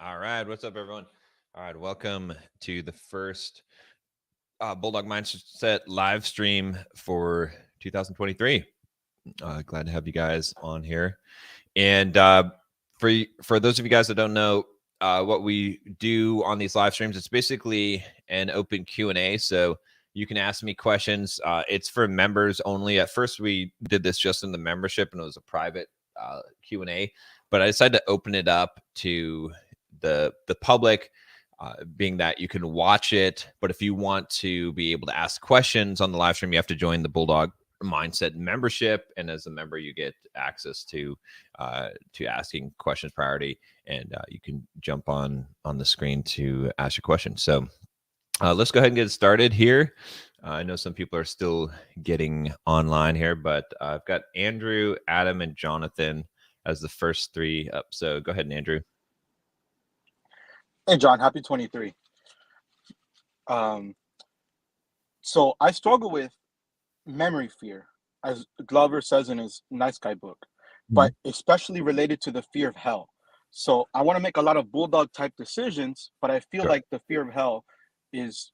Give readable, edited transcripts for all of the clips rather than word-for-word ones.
All right, what's up, everyone? All right, welcome to the first Bulldog Mindset live stream for 2023. Glad to have you guys on here. And for those of you guys that don't know what we do on these live streams, it's basically an open Q&A. So you can ask me questions. It's for members only. At first, we did this just in the membership, and it was a private Q&A. But I decided to open it up to the public, being that you can watch it. But if you want to be able to ask questions on the live stream, you have to join the Bulldog Mindset membership, and as a member you get access to asking questions priority, and you can jump on the screen to ask your question. So let's go ahead and get started here. I know some people are still getting online here, but I've got Andrew, Adam, and Jonathan as the first three up. So go ahead, Andrew. Hey, John, happy 23. So I struggle with memory fear, as Glover says in his Nice Guy book, but especially related to the fear of hell. So I want to make a lot of bulldog type decisions, but I feel Sure. like the fear of hell is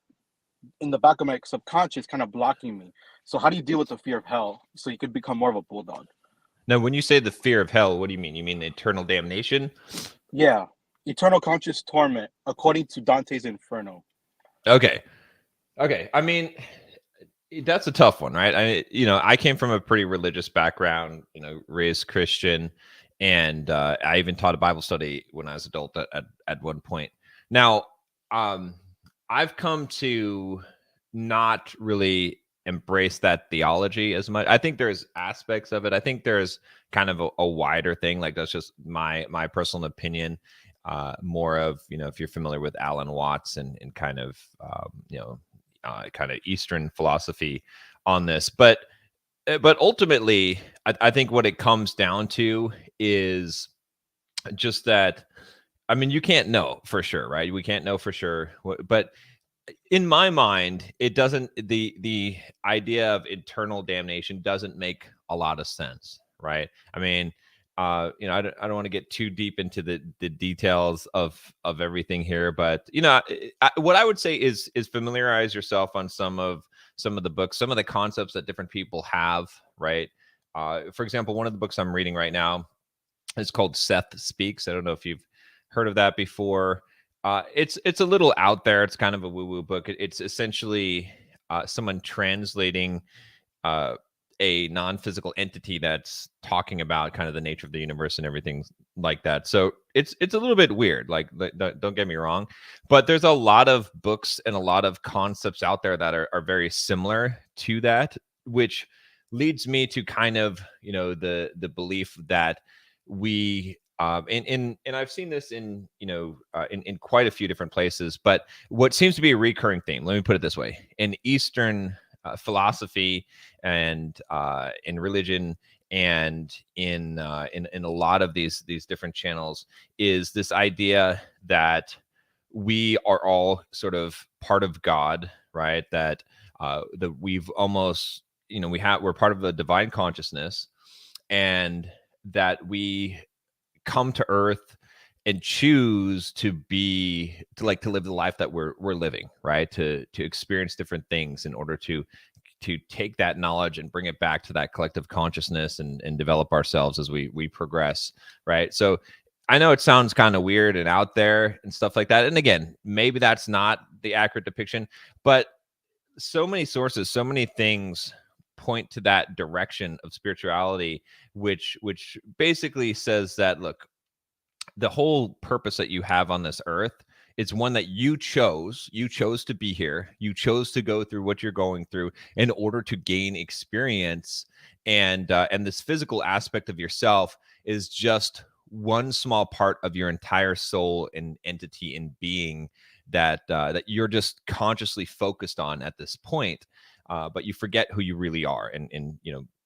in the back of my subconscious kind of blocking me. So how do you deal with the fear of hell so you could become more of a bulldog? Now, when you say the fear of hell, what do you mean? You mean eternal damnation? Yeah, eternal conscious torment, according to Dante's Inferno. Okay. I mean, that's a tough one, right? I came from a pretty religious background, raised Christian, and I even taught a Bible study when I was adult at one point. Now, I've come to not really embrace that theology as much. I think there's aspects of it. I think there's kind of a wider thing. Like, that's just my personal opinion. More of, if you're familiar with Alan Watts and kind of, kind of Eastern philosophy on this, but ultimately, I think what it comes down to is just that. I mean, you can't know for sure, right? We can't know for sure, but in my mind, it doesn't. The idea of eternal damnation doesn't make a lot of sense, right? I mean, I don't want to get too deep into the details of everything here, but what I would say is familiarize yourself on some of the books, some of the concepts that different people have, right? For example, one of the books I'm reading right now is called Seth Speaks. I don't know if you've heard of that before. It's a little out there. It's kind of a woo-woo book. It's essentially someone translating a non-physical entity that's talking about kind of the nature of the universe and everything like that. So it's a little bit weird. Like, don't get me wrong, but there's a lot of books and a lot of concepts out there that are very similar to that, which leads me to kind of the belief that we and I've seen this in in quite a few different places, but what seems to be a recurring theme, let me put it this way, in Eastern philosophy and in religion and in a lot of these different channels, is this idea that we are all sort of part of God, right? That we've almost, we're part of the divine consciousness, and that we come to earth and choose to live the life that we're living, right? To experience different things in order to take that knowledge and bring it back to that collective consciousness and develop ourselves as we progress, right? So I know it sounds kind of weird and out there and stuff like that, and again, maybe that's not the accurate depiction, but so many sources, so many things point to that direction of spirituality, which basically says that, look, the whole purpose that you have on this earth is one that you chose to be here. You chose to go through what you're going through in order to gain experience, and this physical aspect of yourself is just one small part of your entire soul and entity and being that you're just consciously focused on at this point, but you forget who you really are, and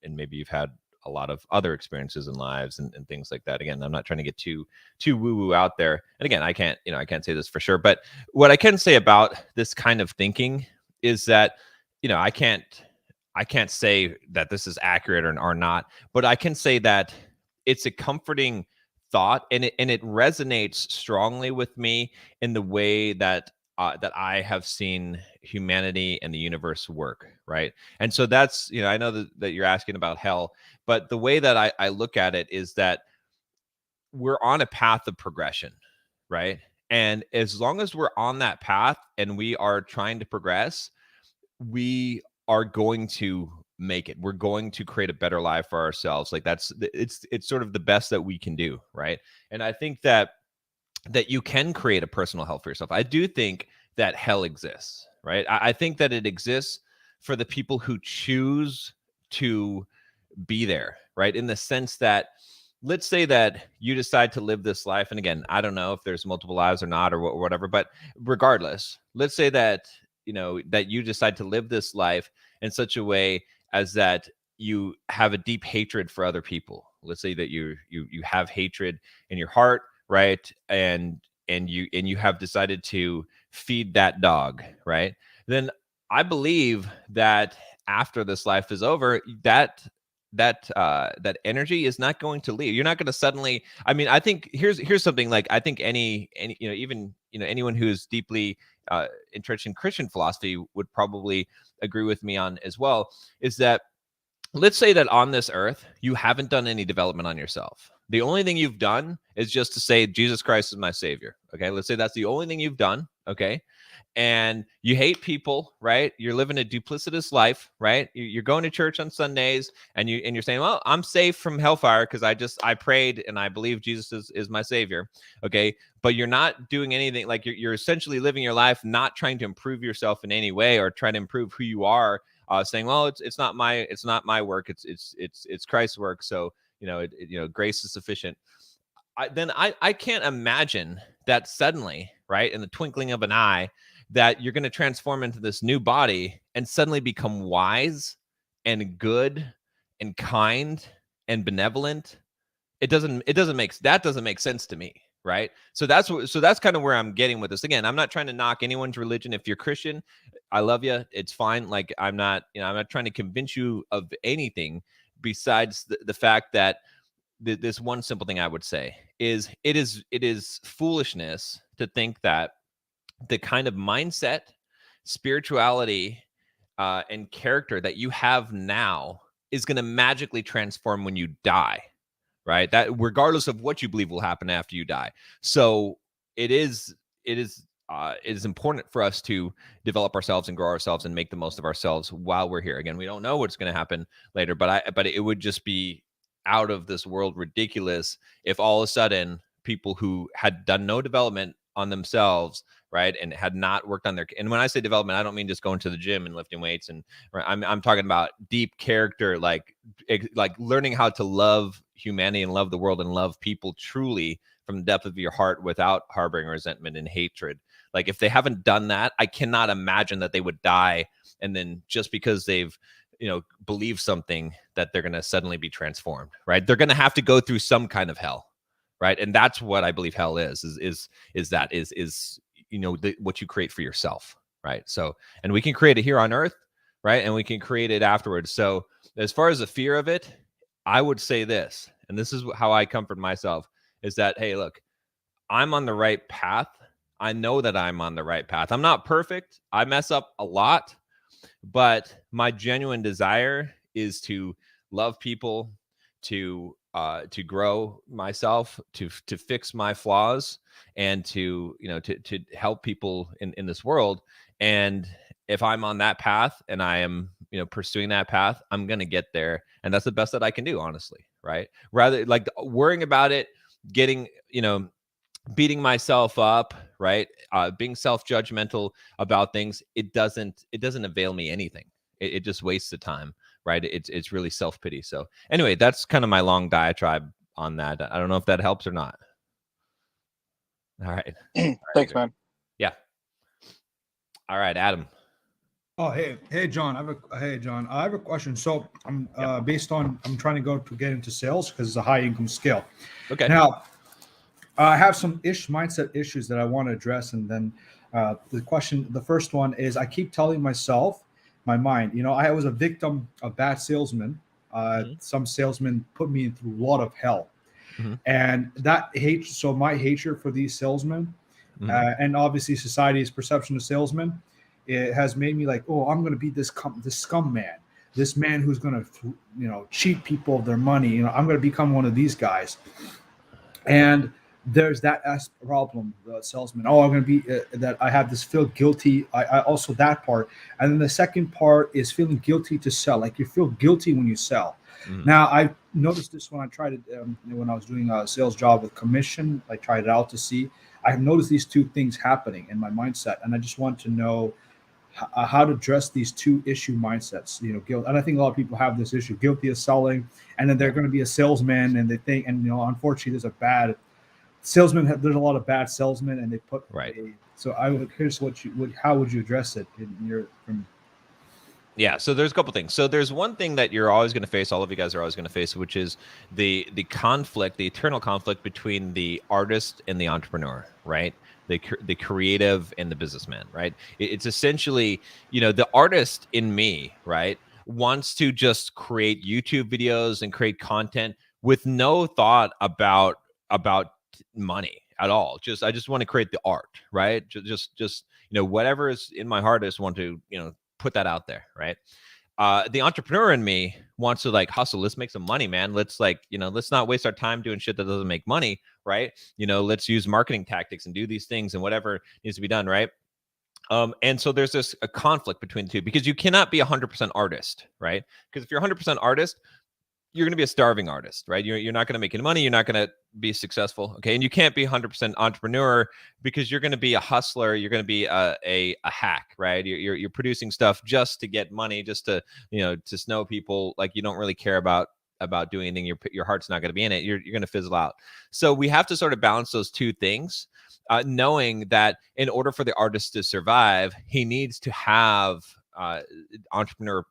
maybe you've had a lot of other experiences in lives and things like that. Again, I'm not trying to get too woo-woo out there. And again, I can't say this for sure, but what I can say about this kind of thinking is that, I can't say that this is accurate or not, but I can say that it's a comforting thought, and it resonates strongly with me in the way that that I have seen humanity and the universe work, right? And so that's, I know that you're asking about hell, but the way that I look at it is that we're on a path of progression, right? And as long as we're on that path and we are trying to progress, we are going to make it. We're going to create a better life for ourselves. Like it's sort of the best that we can do, right? And I think that you can create a personal hell for yourself. I do think that hell exists, right? I think that it exists for the people who choose to be there, right? In the sense that, let's say that you decide to live this life. And again, I don't know if there's multiple lives or not, or whatever, but regardless, let's say that, that you decide to live this life in such a way as that you have a deep hatred for other people. Let's say that you have hatred in your heart, right? And you have decided to feed that dog, right? Then I believe that after this life is over, that energy is not going to leave. You're not going to suddenly, I mean, I think here's something, like, I think any even anyone who's deeply entrenched in Christian philosophy would probably agree with me on as well, is that, let's say that on this earth you haven't done any development on yourself. The only thing you've done is just to say Jesus Christ is my savior. Okay, let's say that's the only thing you've done. Okay, and you hate people, right? You're living a duplicitous life, right? You're going to church on Sundays, and you're saying, well, I'm safe from hellfire because I prayed and I believe Jesus is my savior. Okay, but you're not doing anything. Like, you're essentially living your life not trying to improve yourself in any way or trying to improve who you are, saying, well, it's not my work, it's Christ's work, so grace is sufficient. I can't imagine that suddenly, right, in the twinkling of an eye, that you're going to transform into this new body and suddenly become wise and good and kind and benevolent. It doesn't make sense to me, right? So that's kind of where I'm getting with this. Again, I'm not trying to knock anyone's religion. If you're Christian, I love you, it's fine. Like, I'm not trying to convince you of anything besides the fact that this one simple thing I would say is it is foolishness to think that the kind of mindset, spirituality, and character that you have now is going to magically transform when you die, right? That, regardless of what you believe will happen after you die. So it is important for us to develop ourselves and grow ourselves and make the most of ourselves while we're here. Again, we don't know what's going to happen later, but it would just be out of this world ridiculous if all of a sudden people who had done no development on themselves, right, and had not worked on their, and when I say development, I don't mean just going to the gym and lifting weights, and right, I'm talking about deep character, like learning how to love humanity and love the world and love people truly from the depth of your heart without harboring resentment and hatred. Like, if they haven't done that, I cannot imagine that they would die, and then just because they've believe something, that they're going to suddenly be transformed, right? They're going to have to go through some kind of hell, right? And that's what I believe hell is what you create for yourself, right? So, and we can create it here on earth, right? And we can create it afterwards. So as far as the fear of it, I would say this, and this is how I comfort myself, is that, hey, look, I'm on the right path. I know that I'm on the right path. I'm not perfect. I mess up a lot, but my genuine desire is to love people, to grow myself, to fix my flaws, and to help people in this world. And if I'm on that path and I am pursuing that path, I'm gonna get there, and that's the best that I can do, honestly, right? Rather, like, worrying about it, getting beating myself up, right? Being self-judgmental about things, it doesn't avail me anything. It just wastes the time, right? It's really self-pity. So anyway, that's kind of my long diatribe on that. I don't know if that helps or not. All right. Thanks, man. Yeah. All right, Adam. Oh, hey, John. John. I have a question. So I'm I'm trying to get into sales because it's a high income scale. Okay. Now, I have some mindset issues that I want to address, and then the first one is, I keep telling myself, my mind, I was a victim of bad salesmen. Some salesmen put me through a lot of hell. And that hate, so my hatred for these salesmen, and obviously society's perception of salesmen, it has made me like, oh, I'm going to be this scum man, this man who's going to, cheat people of their money. I'm going to become one of these guys. And there's that problem, the salesman. Oh, I'm going to be that I have this feel guilty. I also that part. And then the second part is feeling guilty to sell. Like you feel guilty when you sell. Now, I noticed this when I tried it, when I was doing a sales job with commission. I tried it out to see. I noticed these two things happening in my mindset. And I just want to know how to address these two issue mindsets, guilt. And I think a lot of people have this issue, guilty of selling, and then they're going to be a salesman, and they think, and unfortunately, there's a bad salesman. There's a lot of bad salesmen, and they put right. So I would here's how would you address it in your Yeah, so there's a couple things. So there's one thing that you're always going to face, all of you guys are always going to face, which is the conflict, the eternal conflict between the artist and the entrepreneur, right? The creative and the businessman, right? It's essentially, the artist in me, right, wants to just create YouTube videos and create content with no thought about money at all. I just want to create the art, right? Just whatever is in my heart, I just want to put that out there, right? The entrepreneur in me wants to hustle. Let's make some money, man. Let's let's not waste our time doing shit that doesn't make money, right? Let's use marketing tactics and do these things and whatever needs to be done, right? And so there's a conflict between the two, because you cannot be 100% artist, right? Because if you're 100% artist, you're going to be a starving artist, right? You're not going to make any money. You're not going to be successful. Okay. And you can't be 100% entrepreneur, because you're going to be a hustler. You're going to be a hack, right? You're producing stuff just to get money, just to, to snow people. Like you don't really care about doing anything. Your heart's not going to be in it. You're going to fizzle out. So we have to sort of balance those two things, knowing that in order for the artist to survive, he needs to have entrepreneur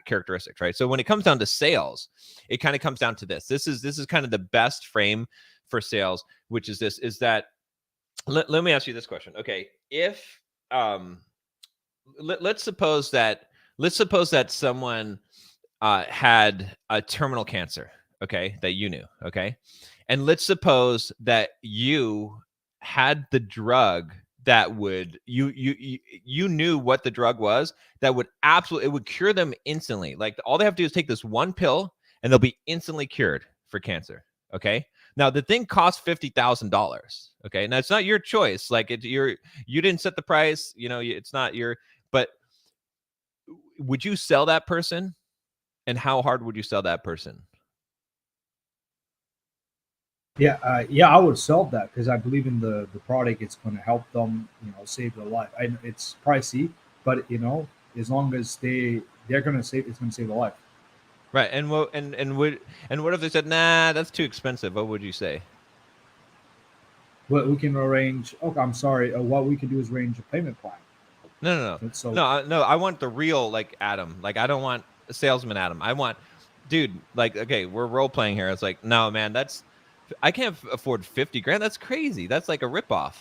characteristics, right? So when it comes down to sales, it kind of comes down to this. This is kind of the best frame for sales, which is this: is that let me ask you this question. Okay, if let's suppose that someone had a terminal cancer, okay, that you knew, okay, and let's suppose that you had the drug that would you knew what the drug was that would it would cure them instantly. Like all they have to do is take this one pill and they'll be instantly cured for cancer. Okay. Now the thing costs $50,000. Okay. Now it's not your choice. Like you didn't set the price. It's not your. But would you sell that person? And how hard would you sell that person? Yeah, I would sell that because I believe in the product. It's going to help them, save their life. It's pricey, but as long as they're going to save, it's going to save their life. Right. And what if they said, nah, that's too expensive? What would you say? Well, we can arrange. Okay, I'm sorry. What we can do is arrange a payment plan. No. No. I want the real Adam. I don't want a salesman Adam. I want, dude. Okay, we're role playing here. It's like, no, man, I can't afford $50,000. That's crazy. That's like a ripoff.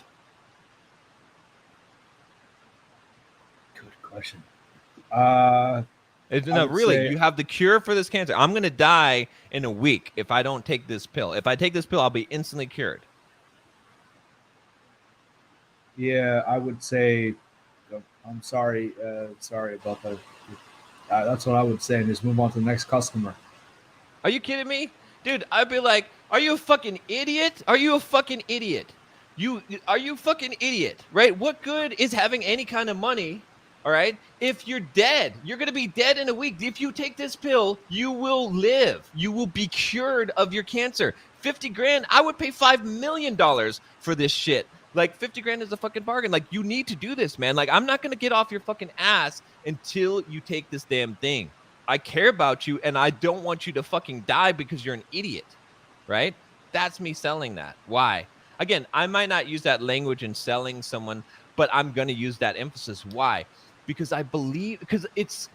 Good question. Really, you have the cure for this cancer. I'm going to die in a week if I don't take this pill. If I take this pill, I'll be instantly cured. Yeah, I would say, I'm sorry. Sorry about that. That's what I would say, and just move on to the next customer. Are you kidding me? Dude, I'd be like, are you a fucking idiot? Are you a fucking idiot? Are you fucking idiot, right? What good is having any kind of money, all right, if you're dead? You're going to be dead in a week. If you take this pill, you will live. You will be cured of your cancer. $50,000, I would pay $5 million for this shit. $50,000 is a fucking bargain. You need to do this, man. I'm not going to get off your fucking ass until you take this damn thing. I care about you, and I don't want you to fucking die because you're an idiot, right? That's me selling that. Why? Again, I might not use that language in selling someone, but I'm going to use that emphasis. Why? Because I believe, because it's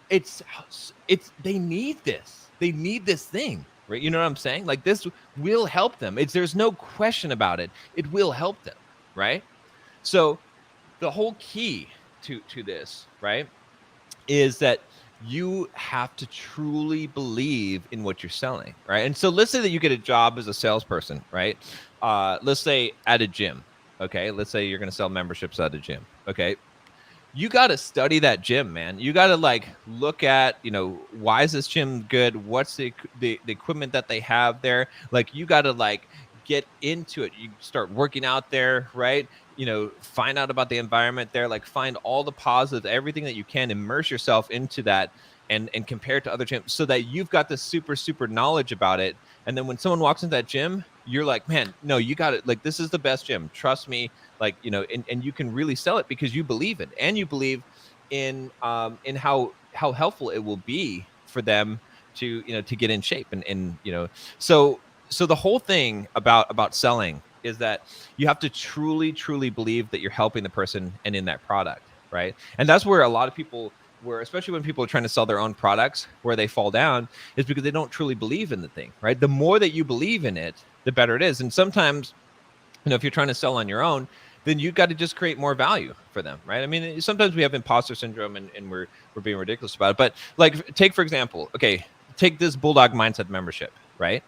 they need this. They need this thing, right? You know what I'm saying? This will help them. There's no question about it. It will help them, right? So the whole key to this, right, is that you have to truly believe in what you're selling, right? And so let's say that you get a job as a salesperson, right? Let's say at a gym, okay? Let's say you're going to sell memberships at a gym, okay? You got to study that gym, man. You got to like look at, why is this gym good? What's the equipment that they have there? Like, you got to like get into it. You start working out there, right? Find out about the environment there, like find all the positives, everything that you can, immerse yourself into that and compare it to other gyms so that you've got this super knowledge about it. And then when someone walks into that gym, you're like, man, no, you got it. Like, this is the best gym. Trust me. Like, and you can really sell it because you believe it, and you believe in how helpful it will be for them to, to get in shape. And so the whole thing about selling is that you have to truly believe that you're helping the person and in that product, right? And that's where a lot of people, especially when people are trying to sell their own products, where they fall down is because they don't truly believe in the thing, right? The more that you believe in it, the better it is. And sometimes, if you're trying to sell on your own, then you've got to just create more value for them, right? I mean, sometimes we have imposter syndrome and we're being ridiculous about it. But like, take for example, take this Bulldog Mindset membership, right?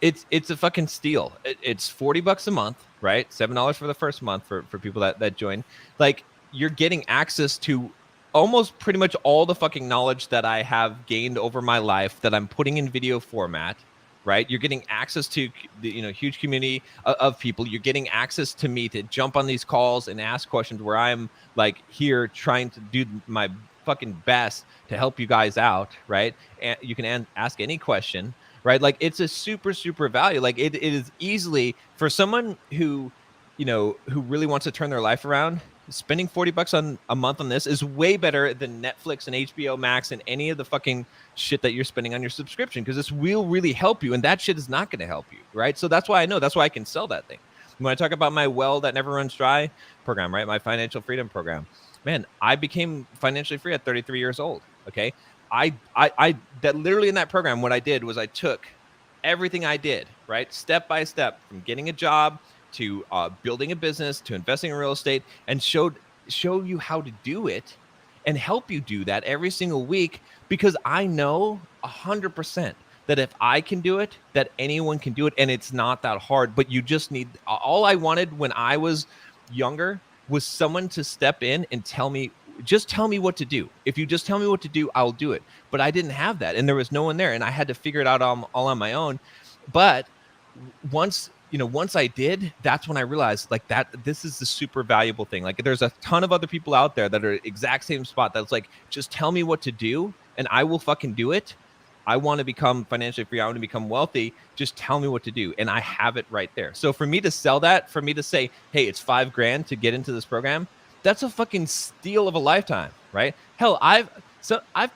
It's a fucking steal. It's $40 a month, right? $7 for the first month for people that join. Like, you're getting access to almost pretty much all the fucking knowledge that I have gained over my life that I'm putting in video format, right? You're getting access to the huge community of people. You're getting access to me to jump on these calls and ask questions where I'm like here trying to do my fucking best to help you guys out, right? And you can ask any question, right? Like, it's a super value. Like, it is easily for someone who really wants to turn their life around. Spending $40 on a month on this is way better than Netflix and HBO Max and any of the fucking shit that you're spending on your subscription, because this will really help you, and that shit is not going to help you, right? So that's why I can sell that thing. When I talk about my Well That Never Runs Dry program, right? My financial freedom program, man, I became financially free at 33 years old. Okay. I that literally in that program, what I did was I took everything I did, right? Step by step, from getting a job to building a business to investing in real estate, and show you how to do it and help you do that every single week, because I know 100% that if I can do it, that anyone can do it. And it's not that hard, but you just need, all I wanted when I was younger was someone to step in and tell me what to do. If you just tell me what to do, I'll do it. But I didn't have that, and there was no one there, and I had to figure it out all on my own. But once I did, that's when I realized like that this is the super valuable thing. Like, there's a ton of other people out there that are exact same spot. That's like, just tell me what to do and I will fucking do it. I want to become financially free. I want to become wealthy. Just tell me what to do. And I have it right there. So for me to sell that, for me to say, hey, it's $5,000 to get into this program, that's a fucking steal of a lifetime, right? Hell, I've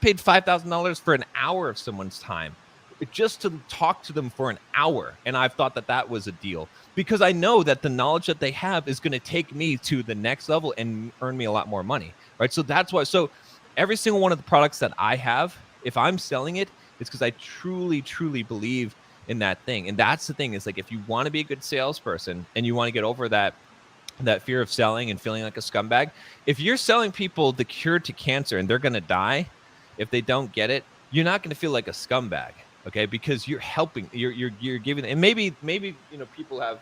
paid $5,000 for an hour of someone's time, just to talk to them for an hour. And I've thought that was a deal, because I know that the knowledge that they have is going to take me to the next level and earn me a lot more money, right? So that's why. So every single one of the products that I have, if I'm selling it, it's because I truly believe in that thing. And that's the thing, is like, if you want to be a good salesperson and you want to get over that fear of selling and feeling like a scumbag, if you're selling people the cure to cancer and they're going to die if they don't get it, you're not going to feel like a scumbag. Okay, because you're helping, you're giving, and maybe people have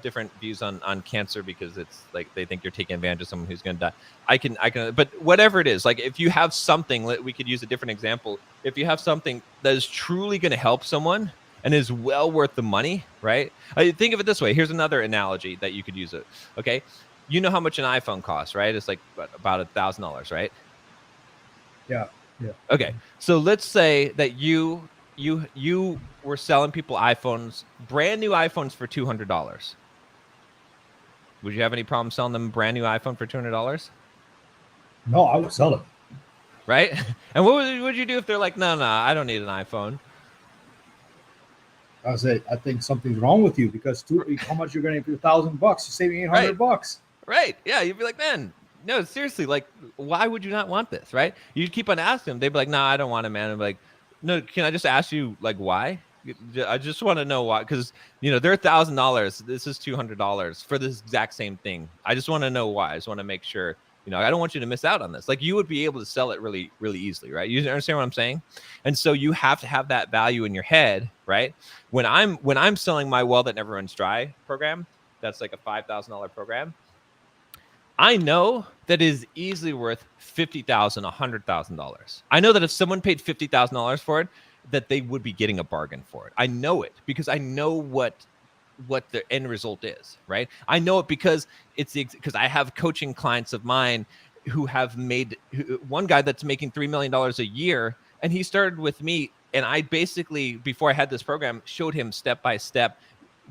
different views on cancer, because it's like they think you're taking advantage of someone who's going to die. I can, but whatever it is, like, if you have something, we could use a different example. If you have something that is truly going to help someone and is well worth the money, right? Think of it this way. Here's another analogy that you could use it. Okay, you know how much an iPhone costs, right? It's like about $1,000, right? Yeah. Okay, so let's say that you were selling people iPhones, brand new iPhones, for $200. Would you have any problem selling them a brand new iPhone for $200? No, I would sell it. Right? And what would you do if they're like, no, I don't need an iPhone? I say, I think something's wrong with you, because how much you're going to get for $1,000? You're saving $800. Right. Yeah. You'd be like, man, no, seriously, like, why would you not want this? Right? You'd keep on asking them. They'd be like, no, I don't want it, man. I'm like, no, can I just ask you, like, why? I just want to know why, because they're $1,000. This is $200 for this exact same thing. I just want to know why. I just want to make sure You know, I don't want you to miss out on this. Like, you would be able to sell it really, really easily, right? You understand what I'm saying? And so you have to have that value in your head, right? When I'm selling my Well That Never Runs Dry program, that's like a $5,000 program. I know that it is easily worth $50,000, $100,000. I know that if someone paid $50,000 for it, that they would be getting a bargain for it. I know it because I know what the end result is, right? I know it because because I have coaching clients of mine who have made one guy that's making $3 million a year, and he started with me. And I basically, before I had this program, showed him step by step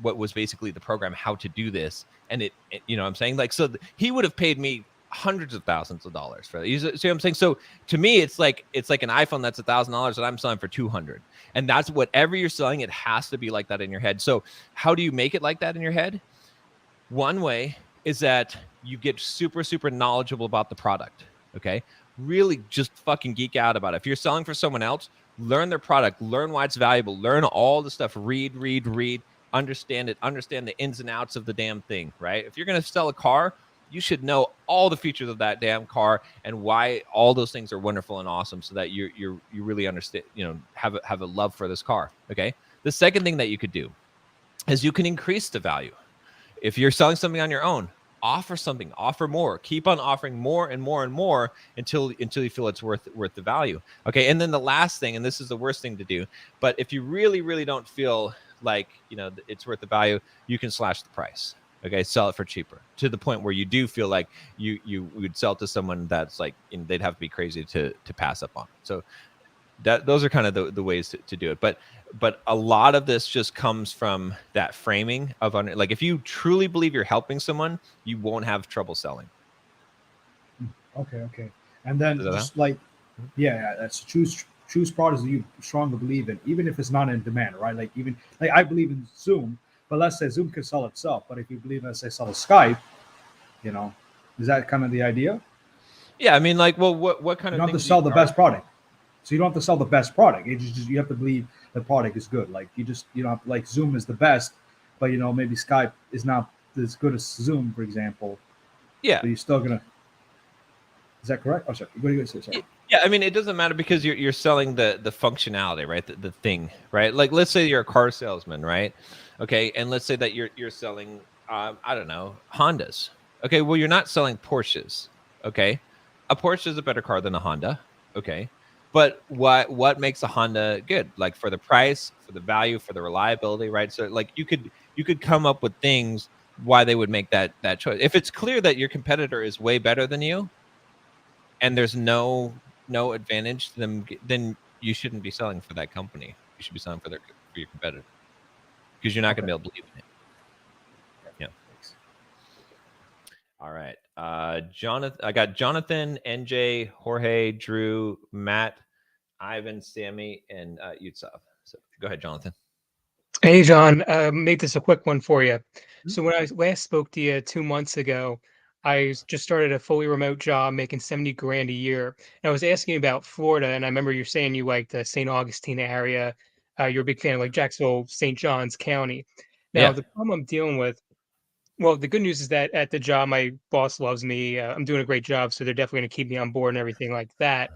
what was basically the program, how to do this. And it you know what I'm saying? Like, so he would have paid me hundreds of thousands of dollars for that. You see what I'm saying? So to me, it's like an iPhone that's $1,000 that I'm selling for 200. And that's whatever you're selling, it has to be like that in your head. So how do you make it like that in your head? One way is that you get super, super knowledgeable about the product. Okay. Really just fucking geek out about it. If you're selling for someone else, learn their product, learn why it's valuable, learn all the stuff, read, understand it, understand the ins and outs of the damn thing, right? If you're going to sell a car, you should know all the features of that damn car and why all those things are wonderful and awesome, so that you really understand, you know, have a love for this car. Okay. The second thing that you could do is you can increase the value. If you're selling something on your own, offer something, offer more, keep on offering more and more and more until you feel it's worth the value. Okay. And then the last thing, and this is the worst thing to do, but if you really, really don't feel like, you know, it's worth the value, you can slash the price. Okay, sell it for cheaper, to the point where you do feel like you would sell to someone that's like, you know, they'd have to be crazy to pass up on it. So those are kind of the ways to do it. But a lot of this just comes from that framing of like, if you truly believe you're helping someone, you won't have trouble selling. Okay. And then just like, yeah, that's choose products that you strongly believe in, even if it's not in demand, right? Like, even like, I believe in Zoom, but let's say Zoom can sell itself. But if you believe, let's say, sell Skype, you know, is that kind of the idea? Yeah, I mean, like, well, what kind you of don't have to sell the best product. So you don't have to sell the best product. You just you have to believe the product is good. Like, you don't have to, like, Zoom is the best, but, you know, maybe Skype is not as good as Zoom, for example. Yeah. But you're still gonna. Is that correct? Oh, sorry. What are you going to say? Sorry. Yeah, I mean, it doesn't matter because you're selling the functionality, right? The thing, right? Like, let's say you're a car salesman, right? Okay, and let's say that you're selling, I don't know, Hondas. Okay, well, you're not selling Porsches. Okay, a Porsche is a better car than a Honda. Okay, but what makes a Honda good? Like, for the price, for the value, for the reliability, right? So, like, you could come up with things why they would make that choice. If it's clear that your competitor is way better than you, and there's no advantage to them, then you shouldn't be selling for that company. You should be selling for your competitor, because you're not going to be able to believe in it. Yeah. All right. Jonathan, I got Jonathan, NJ, Jorge, Drew, Matt, Ivan, Sammy, and Yutsov. So go ahead, Jonathan. Hey, John. Make this a quick one for you. So when I last spoke to you 2 months ago, I just started a fully remote job making 70 grand a year. And I was asking about Florida, and I remember you saying you liked the St. Augustine area. You're a big fan of like Jacksonville, St. Johns County. Now, the problem I'm dealing with, well, the good news is that at the job, my boss loves me. I'm doing a great job, so they're definitely going to keep me on board and everything like that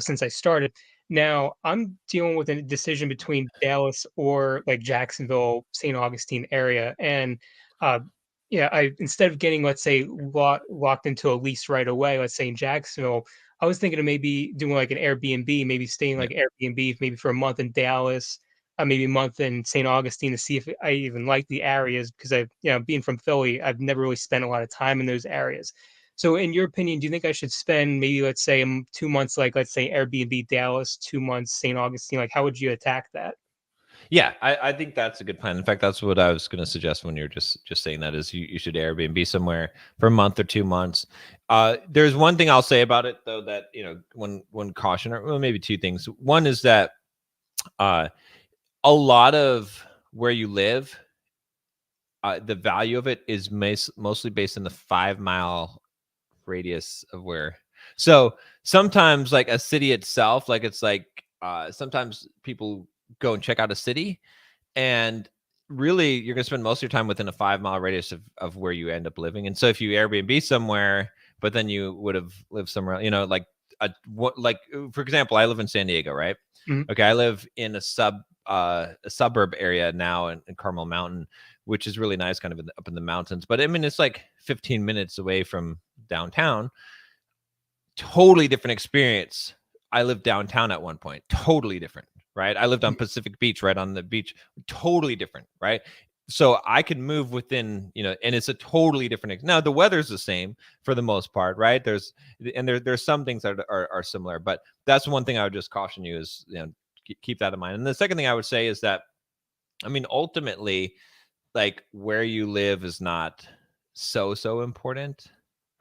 since I started. Now, I'm dealing with a decision between Dallas or like Jacksonville, St. Augustine area. And uh, yeah, I instead of getting, let's say, locked into a lease right away, let's say in Jacksonville, I was thinking of maybe doing like an Airbnb, maybe staying like Airbnb maybe for a month in Dallas, maybe a month in St. Augustine, to see if I even like the areas, because being from Philly, I've never really spent a lot of time in those areas. So in your opinion, do you think I should spend maybe, let's say, 2 months, like, let's say Airbnb Dallas, 2 months St. Augustine? Like, how would you attack that? Yeah, I think that's a good plan. In fact, that's what I was going to suggest when you're just saying that, is you should Airbnb somewhere for a month or 2 months. There's one thing I'll say about it, though, that, you know, one caution, or well, maybe two things. One is that a lot of where you live, the value of it is mostly based on the 5-mile radius of where. So sometimes, like, a city itself, like, it's like sometimes people go and check out a city, and really you're going to spend most of your time within a 5-mile radius of where you end up living. And so if you Airbnb somewhere but then you would have lived somewhere, like for example, I live in San Diego, right? Mhm. Okay, I live in a suburb area now in Carmel Mountain, which is really nice, kind of up in the mountains. But I mean, it's like 15 minutes away from downtown. Totally different experience. I lived downtown at one point. Totally different, right? I lived on Pacific Beach, right on the beach. Totally different, right? So I can move within, and it's a totally different. Now the weather's the same for the most part, right? There's some things that are similar, but that's one thing I would just caution you is, keep that in mind. And the second thing I would say is that, I mean, ultimately, like where you live is not so important.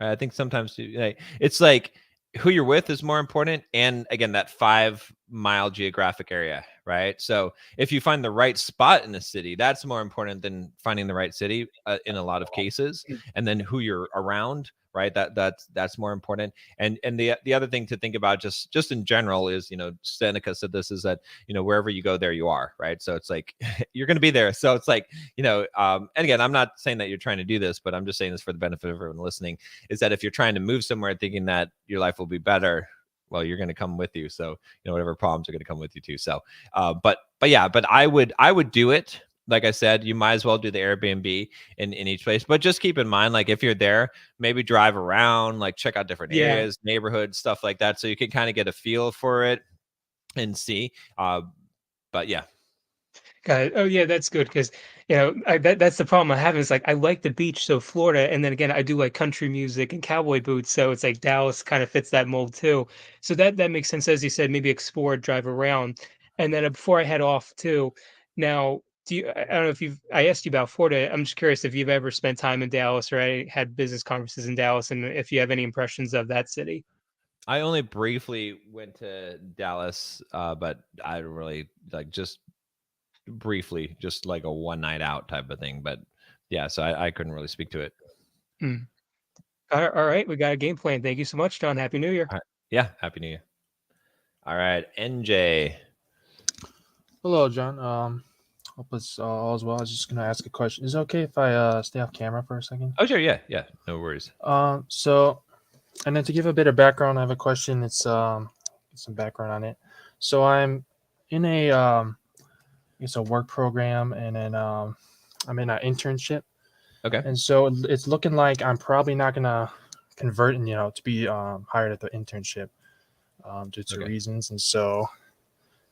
Right? I think sometimes it's like who you're with is more important, and again, that 5-mile geographic area, right? So if you find the right spot in the city, that's more important than finding the right city in a lot of cases. And then who you're around, right? That's more important. And the other thing to think about just in general is, Seneca said this, is that, wherever you go, there you are, right? So it's like you're going to be there. So it's like, and again, I'm not saying that you're trying to do this, but I'm just saying this for the benefit of everyone listening, is that if you're trying to move somewhere thinking that your life will be better, well, you're going to come with you. So, whatever problems are going to come with you too. So, but I would do it. Like I said, you might as well do the Airbnb in each place, but just keep in mind, like if you're there, maybe drive around, like check out different areas, neighborhoods, stuff like that. So you can kind of get a feel for it and see. But yeah. Got it. Oh yeah, that's good because that's the problem I have is like I like the beach, so Florida, and then again I do like country music and cowboy boots, so it's like Dallas kind of fits that mold too. So that makes sense, as you said, maybe explore, drive around, and then before I head off too. Now, I don't know if I asked you about Florida. I'm just curious if you've ever spent time in Dallas or had business conferences in Dallas, and if you have any impressions of that city. I only briefly went to Dallas, but I don't really just briefly, just like a one night out type of thing. But yeah, so I couldn't really speak to it. Mm. All right, we got a game plan. Thank you so much, John. Happy New Year. Yeah, Happy New Year. All right, NJ. Hello, John. Hope it's all as well. I was just gonna ask a question. Is it okay if I stay off camera for a second? Oh, sure. Yeah, no worries. So, and then to give a bit of background, I have a question. It's some background on it. So I'm in it's a work program, and then I'm in an internship. Okay. And so it's looking like I'm probably not gonna convert, and to be hired at the internship due to reasons. And so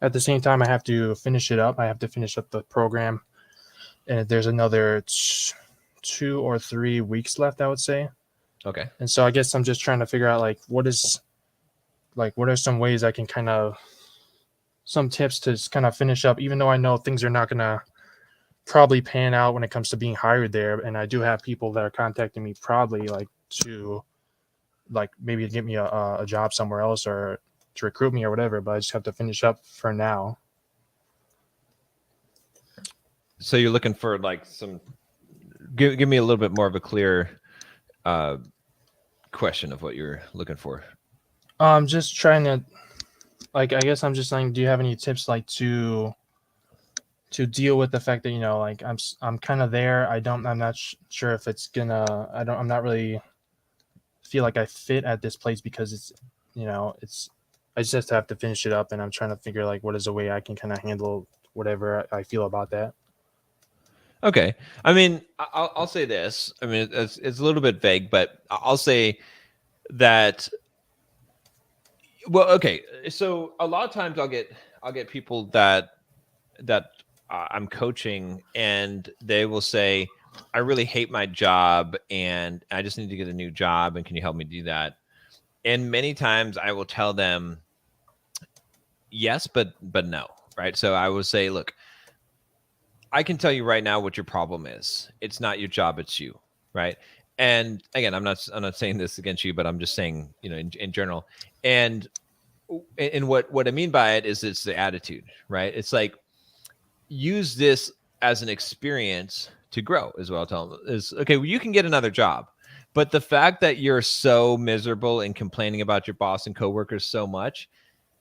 at the same time, I have to finish it up. I have to finish up the program, and there's another 2 or 3 weeks left, I would say. Okay. And so I guess I'm just trying to figure out what are some ways I can some tips to kind of finish up, even though I know things are not gonna probably pan out when it comes to being hired there. And I do have people that are contacting me probably to maybe get me a job somewhere else or to recruit me or whatever, but I just have to finish up for now. So you're looking for give me a little bit more of a clear question of what you're looking for. I'm just trying to I guess I'm just saying, do you have any tips to deal with the fact that I'm kind of there. I'm not sure if it's gonna. I'm not really feel like I fit at this place because it's I just have to finish it up, and I'm trying to figure what is a way I can kind of handle whatever I feel about that. Okay. I mean, I'll say this. I mean, it's a little bit vague, but I'll say that. Well, okay. So a lot of times I'll get people that I'm coaching, and they will say, I really hate my job and I just need to get a new job, and can you help me do that? And many times I will tell them yes, but no, right? So I will say, look, I can tell you right now what your problem is. It's not your job, it's you, right? And again, I'm not saying this against you, but I'm just saying, in general. And what I mean by it is it's the attitude, right? It's like, use this as an experience to grow, is what I'll tell them. Is okay, well, you can get another job, but the fact that you're so miserable and complaining about your boss and coworkers so much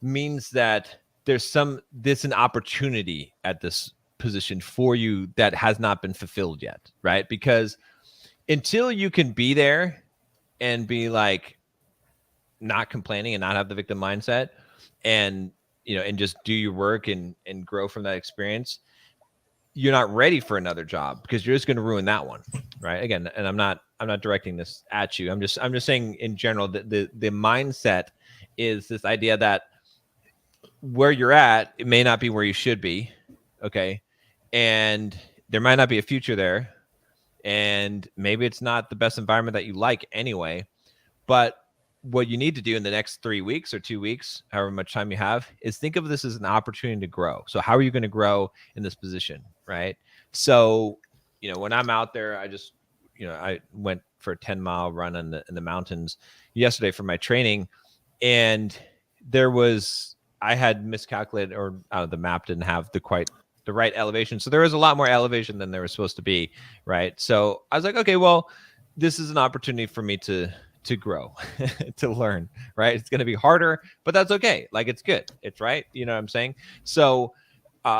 means that there's an opportunity at this position for you that has not been fulfilled yet, right? Because until you can be there and be like not complaining and not have the victim mindset, and and just do your work and grow from that experience, you're not ready for another job because you're just going to ruin that one, right? Again, and I'm not directing this at you. I'm just saying in general that the mindset is this idea that where you're at, it may not be where you should be, okay? And there might not be a future there, and maybe it's not the best environment that you like anyway. But what you need to do in the next 3 weeks or 2 weeks, however much time you have, is think of this as an opportunity to grow. So how are you going to grow in this position, right? So, when I'm out there, I just, I went for a 10-mile run in the mountains yesterday for my training, and I had miscalculated, or the map didn't have the right elevation. So there was a lot more elevation than there was supposed to be, right? So I was like, okay, well, this is an opportunity for me to grow, to learn, right? It's going to be harder, but that's okay. Like, it's good. It's right. You know what I'm saying? So,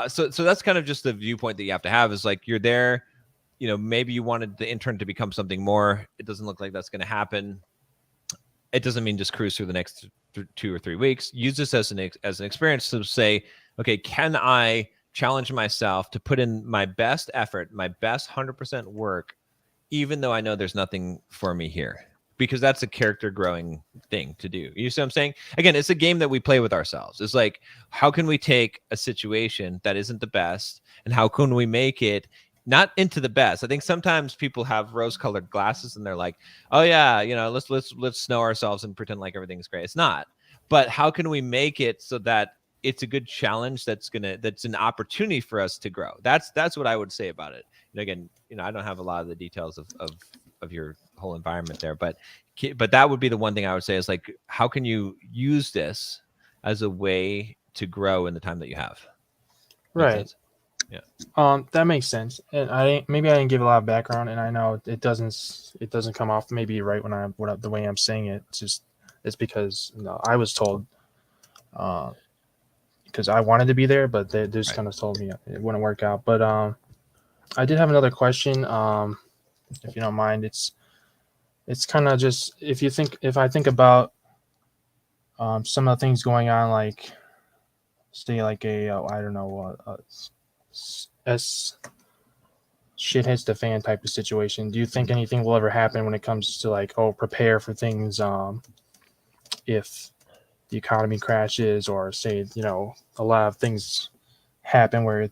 so that's kind of just the viewpoint that you have to have, is like, you're there, maybe you wanted the intern to become something more. It doesn't look like that's going to happen. It doesn't mean just cruise through the next 2 or 3 weeks. Use this as an experience to say, okay, can I challenge myself to put in my best effort, my best 100% work, even though I know there's nothing for me here? Because that's a character growing thing to do. You see what I'm saying? Again, it's a game that we play with ourselves. It's like, how can we take a situation that isn't the best, and how can we make it not into the best? I think sometimes people have rose-colored glasses and they're like, oh yeah, let's snow ourselves and pretend like everything's great. It's not. But how can we make it so that it's a good challenge that's an opportunity for us to grow? That's what I would say about it. And again, I don't have a lot of the details of your whole environment there, but that would be the one thing I would say, is like, how can you use this as a way to grow in the time that you have? Right. Yeah. That makes sense. And maybe I didn't give a lot of background, and I know it doesn't come off maybe right the way I'm saying it. It's because I was told, because I wanted to be there, but they just kind of told me it wouldn't work out. But I did have another question. If you don't mind, it's kind of just, if I think about some of the things going on, like say like I don't know, shit hits the fan type of situation. Do you think anything will ever happen when it comes to like, prepare for things if the economy crashes, or say, a lot of things happen where,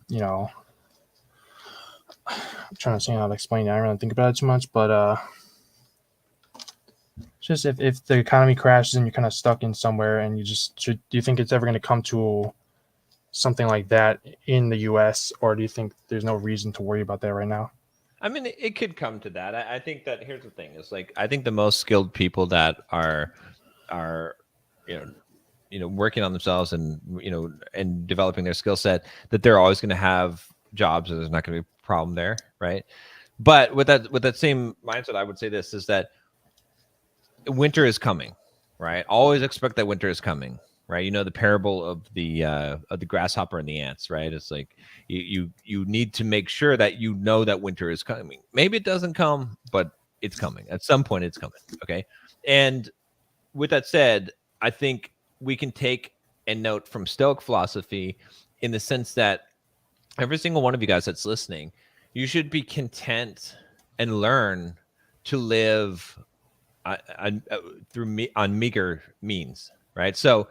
I'm trying to see how to explain it. I don't really think about it too much, but just if the economy crashes and you're kind of stuck in somewhere, and do you think it's ever going to come to something like that in the US, or do you think there's no reason to worry about that right now? I mean, it could come to that. I think that, here's the thing, is like, I think the most skilled people that are working on themselves and and developing their skill set, that they're always going to have jobs, and there's not going to be a problem there, right? But with that same mindset, I would say this, is that winter is coming, right? Always expect that winter is coming, right? The parable of the grasshopper and the ants, right? It's like you need to make sure that that winter is coming. Maybe it doesn't come, but it's coming. At some point it's coming, okay? And with that said, I think we can take a note from Stoic philosophy, in the sense that every single one of you guys that's listening, you should be content and learn to live on meager means, right? So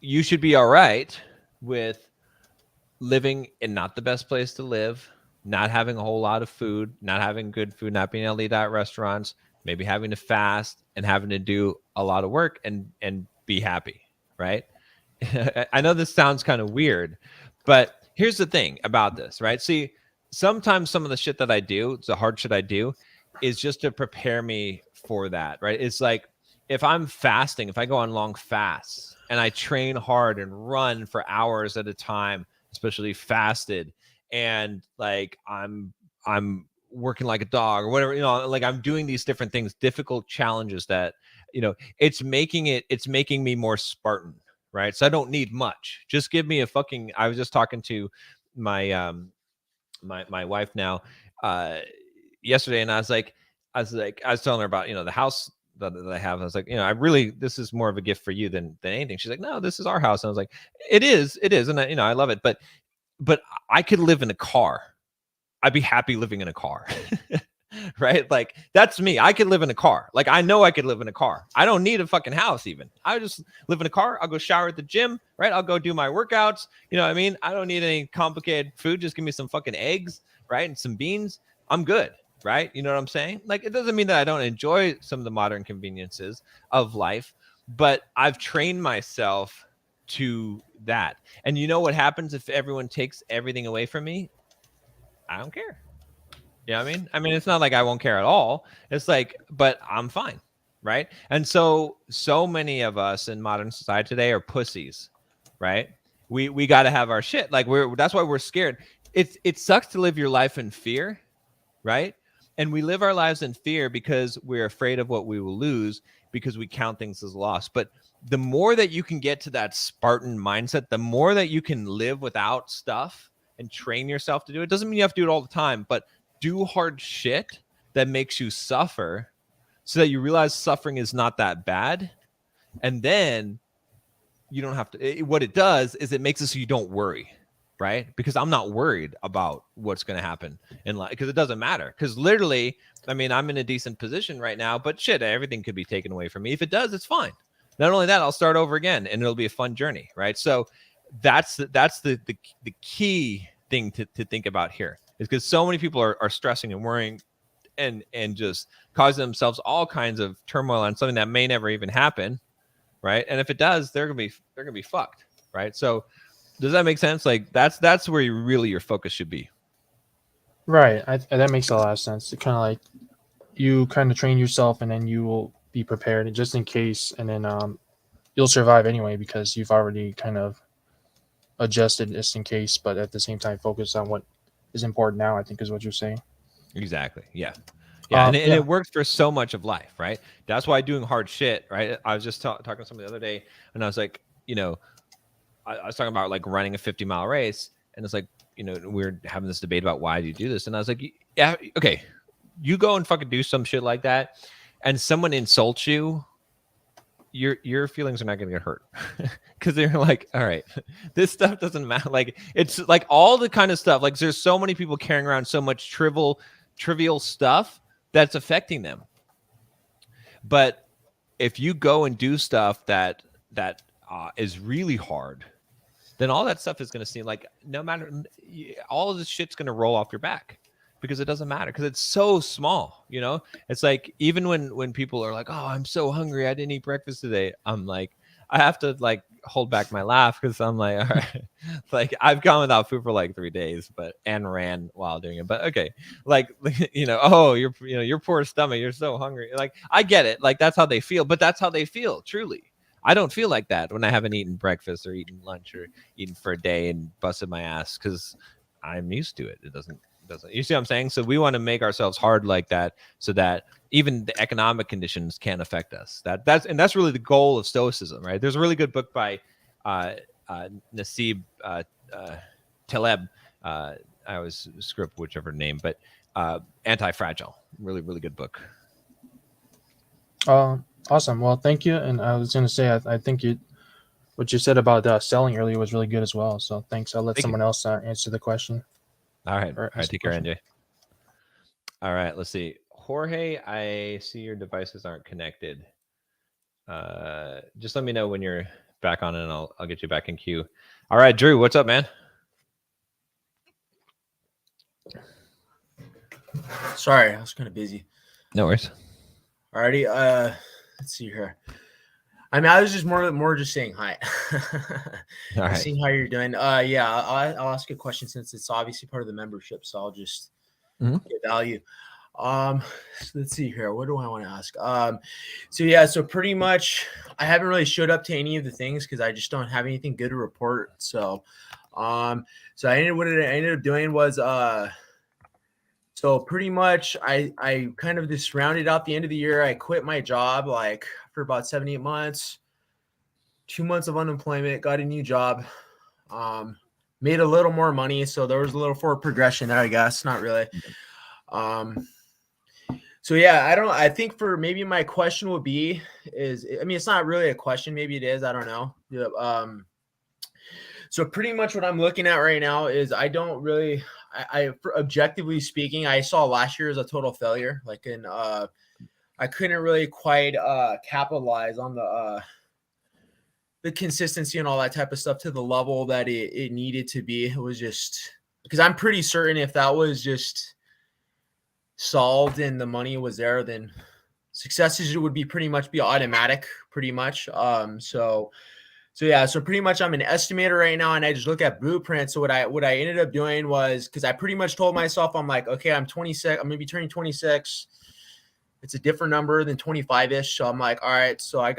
you should be all right with living in not the best place to live, not having a whole lot of food, not having good food, not being able to eat at restaurants, maybe having to fast and having to do a lot of work and be happy, right? I know this sounds kind of weird, but here's the thing about this, right? See, sometimes some of the shit that I do, it's the hard shit I do, is just to prepare me for that, right? It's like, if I'm fasting, if I go on long fasts and I train hard and run for hours at a time, especially fasted, and like I'm working like a dog or whatever, like I'm doing these different things, difficult challenges that, it's making me more Spartan, right? So I don't need much. Just give me I was just talking to my my wife now yesterday, and I was like, I was telling her about, the house that I have. I was like, this is more of a gift for you than anything. She's like, no, this is our house. And I was like, it is. And I love it. But I could live in a car. I'd be happy living in a car. Right? Like, that's me. I could live in a car. Like, I know I could live in a car. I don't need a fucking house even. I just live in a car. I'll go shower at the gym, right? I'll go do my workouts. You know what I mean? I don't need any complicated food. Just give me some fucking eggs, right? And some beans. I'm good, right? You know what I'm saying? Like, it doesn't mean that I don't enjoy some of the modern conveniences of life, but I've trained myself to that. And you know what happens if everyone takes everything away from me? I don't care. You know what I mean? I mean, it's not like I won't care at all. It's like, but I'm fine, right? And so many of us in modern society today are pussies, right? We got to have our shit. Like, that's why we're scared. It sucks to live your life in fear, right? And we live our lives in fear because we're afraid of what we will lose, because we count things as loss. But the more that you can get to that Spartan mindset, the more that you can live without stuff and train yourself to do it. Doesn't mean you have to do it all the time, but do hard shit that makes you suffer so that you realize suffering is not that bad. And then you don't have to, what it does is it makes it so you don't worry, right? Because I'm not worried about what's going to happen in life, because it doesn't matter. Because literally, I mean, I'm in a decent position right now, but shit, everything could be taken away from me. If it does, it's fine. Not only that, I'll start over again and it'll be a fun journey, right? So that's the key thing to think about here. Is because so many people are stressing and worrying and just causing themselves all kinds of turmoil on something that may never even happen, right? And if it does, they're gonna be fucked, right? So does that make sense? Like, that's where your focus should be. Right. That makes a lot of sense. It kind of like you kind of train yourself, and then you will be prepared just in case, and then you'll survive anyway because you've already kind of adjusted just in case, but at the same time focus on what is important now, I think is what you're saying. Exactly. Yeah. And yeah. it works for so much of life, right? That's why doing hard shit, right? I was just talking to somebody the other day, and I was like, I was talking about like running a 50-mile race, and it's like, we're having this debate about why do you do this, and I was like, yeah, okay, you go and fucking do some shit like that, and someone insults you, your feelings are not going to get hurt because they're like, all right, this stuff doesn't matter. Like, it's like all the kind of stuff. Like, there's so many people carrying around so much trivial stuff that's affecting them. But if you go and do stuff that is really hard, then all that stuff is going to seem like, no matter, all of this shit's going to roll off your back. Because it doesn't matter, because it's so small, It's like, even when people are like, oh, I'm so hungry, I didn't eat breakfast today, I'm like, I have to like hold back my laugh, because I'm like, all right, like, I've gone without food for like 3 days, and ran while doing it. But okay, like, oh, your poor stomach, you're so hungry. Like, I get it, like, that's how they feel, but that's how they feel truly. I don't feel like that when I haven't eaten breakfast or eaten lunch or eaten for a day and busted my ass, because I'm used to it. It doesn't. You see what I'm saying? So we want to make ourselves hard like that, so that even the economic conditions can't affect us. That's really the goal of Stoicism, right? There's a really good book by Nasib Taleb. I always screw up whichever name, but Anti-Fragile. Really, really good book. Awesome. Well, thank you. And I was going to say, I think what you said about selling earlier was really good as well. So thanks. I'll let someone else answer the question. All right. Take care, NJ. All right. Let's see. Jorge, I see your devices aren't connected. Just let me know when you're back on, and I'll get you back in queue. All right, Drew, what's up, man? Sorry, I was kind of busy. No worries. Alrighty. Let's see here. I mean, I was just more just saying hi. All right. Seeing how you're doing. Yeah, I'll ask a question since it's obviously part of the membership, so I'll just get value. So let's see here. What do I want to ask? So pretty much I haven't really showed up to any of the things because I just don't have anything good to report. So what I ended up doing was so pretty much I kind of just rounded out the end of the year. I quit my job like for about 7-8 months, 2 months of unemployment, got a new job, made a little more money. So there was a little forward progression there, I guess. Not really. So yeah, I think for maybe my question would be is, I mean, it's not really a question. Maybe it is. I don't know. Yeah, so pretty much what I'm looking at right now is I don't really, objectively speaking, I saw last year as a total failure. Like I couldn't really quite capitalize on the consistency and all that type of stuff to the level that it needed to be. It was just because I'm pretty certain if that was just solved and the money was there, then successes would be pretty much be automatic, pretty much. So yeah, so pretty much I'm an estimator right now, and I just look at blueprints. So what I ended up doing was, because I pretty much told myself, I'm like, okay, I'm 26, I'm gonna be turning 26. It's a different number than 25-ish. So I'm like, all right, so I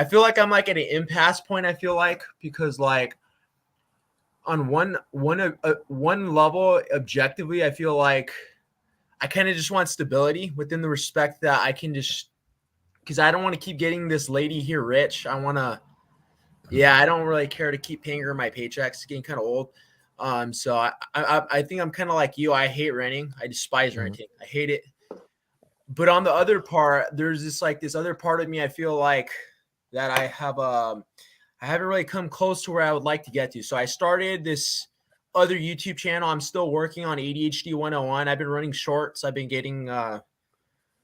feel like I'm like at an impasse point, I feel like, because like on one level, objectively, I feel like I kind of just want stability within the respect that I can just, because I don't want to keep getting this lady here rich. I don't really care to keep paying her my paychecks. It's getting kind of old. So I think I'm kind of like you. I hate renting. I despise renting. I hate it. But on the other part, there's this other part of me, I feel like that I haven't really come close to where I would like to get to. So I started this other YouTube channel. I'm still working on ADHD 101. I've been running shorts. I've been getting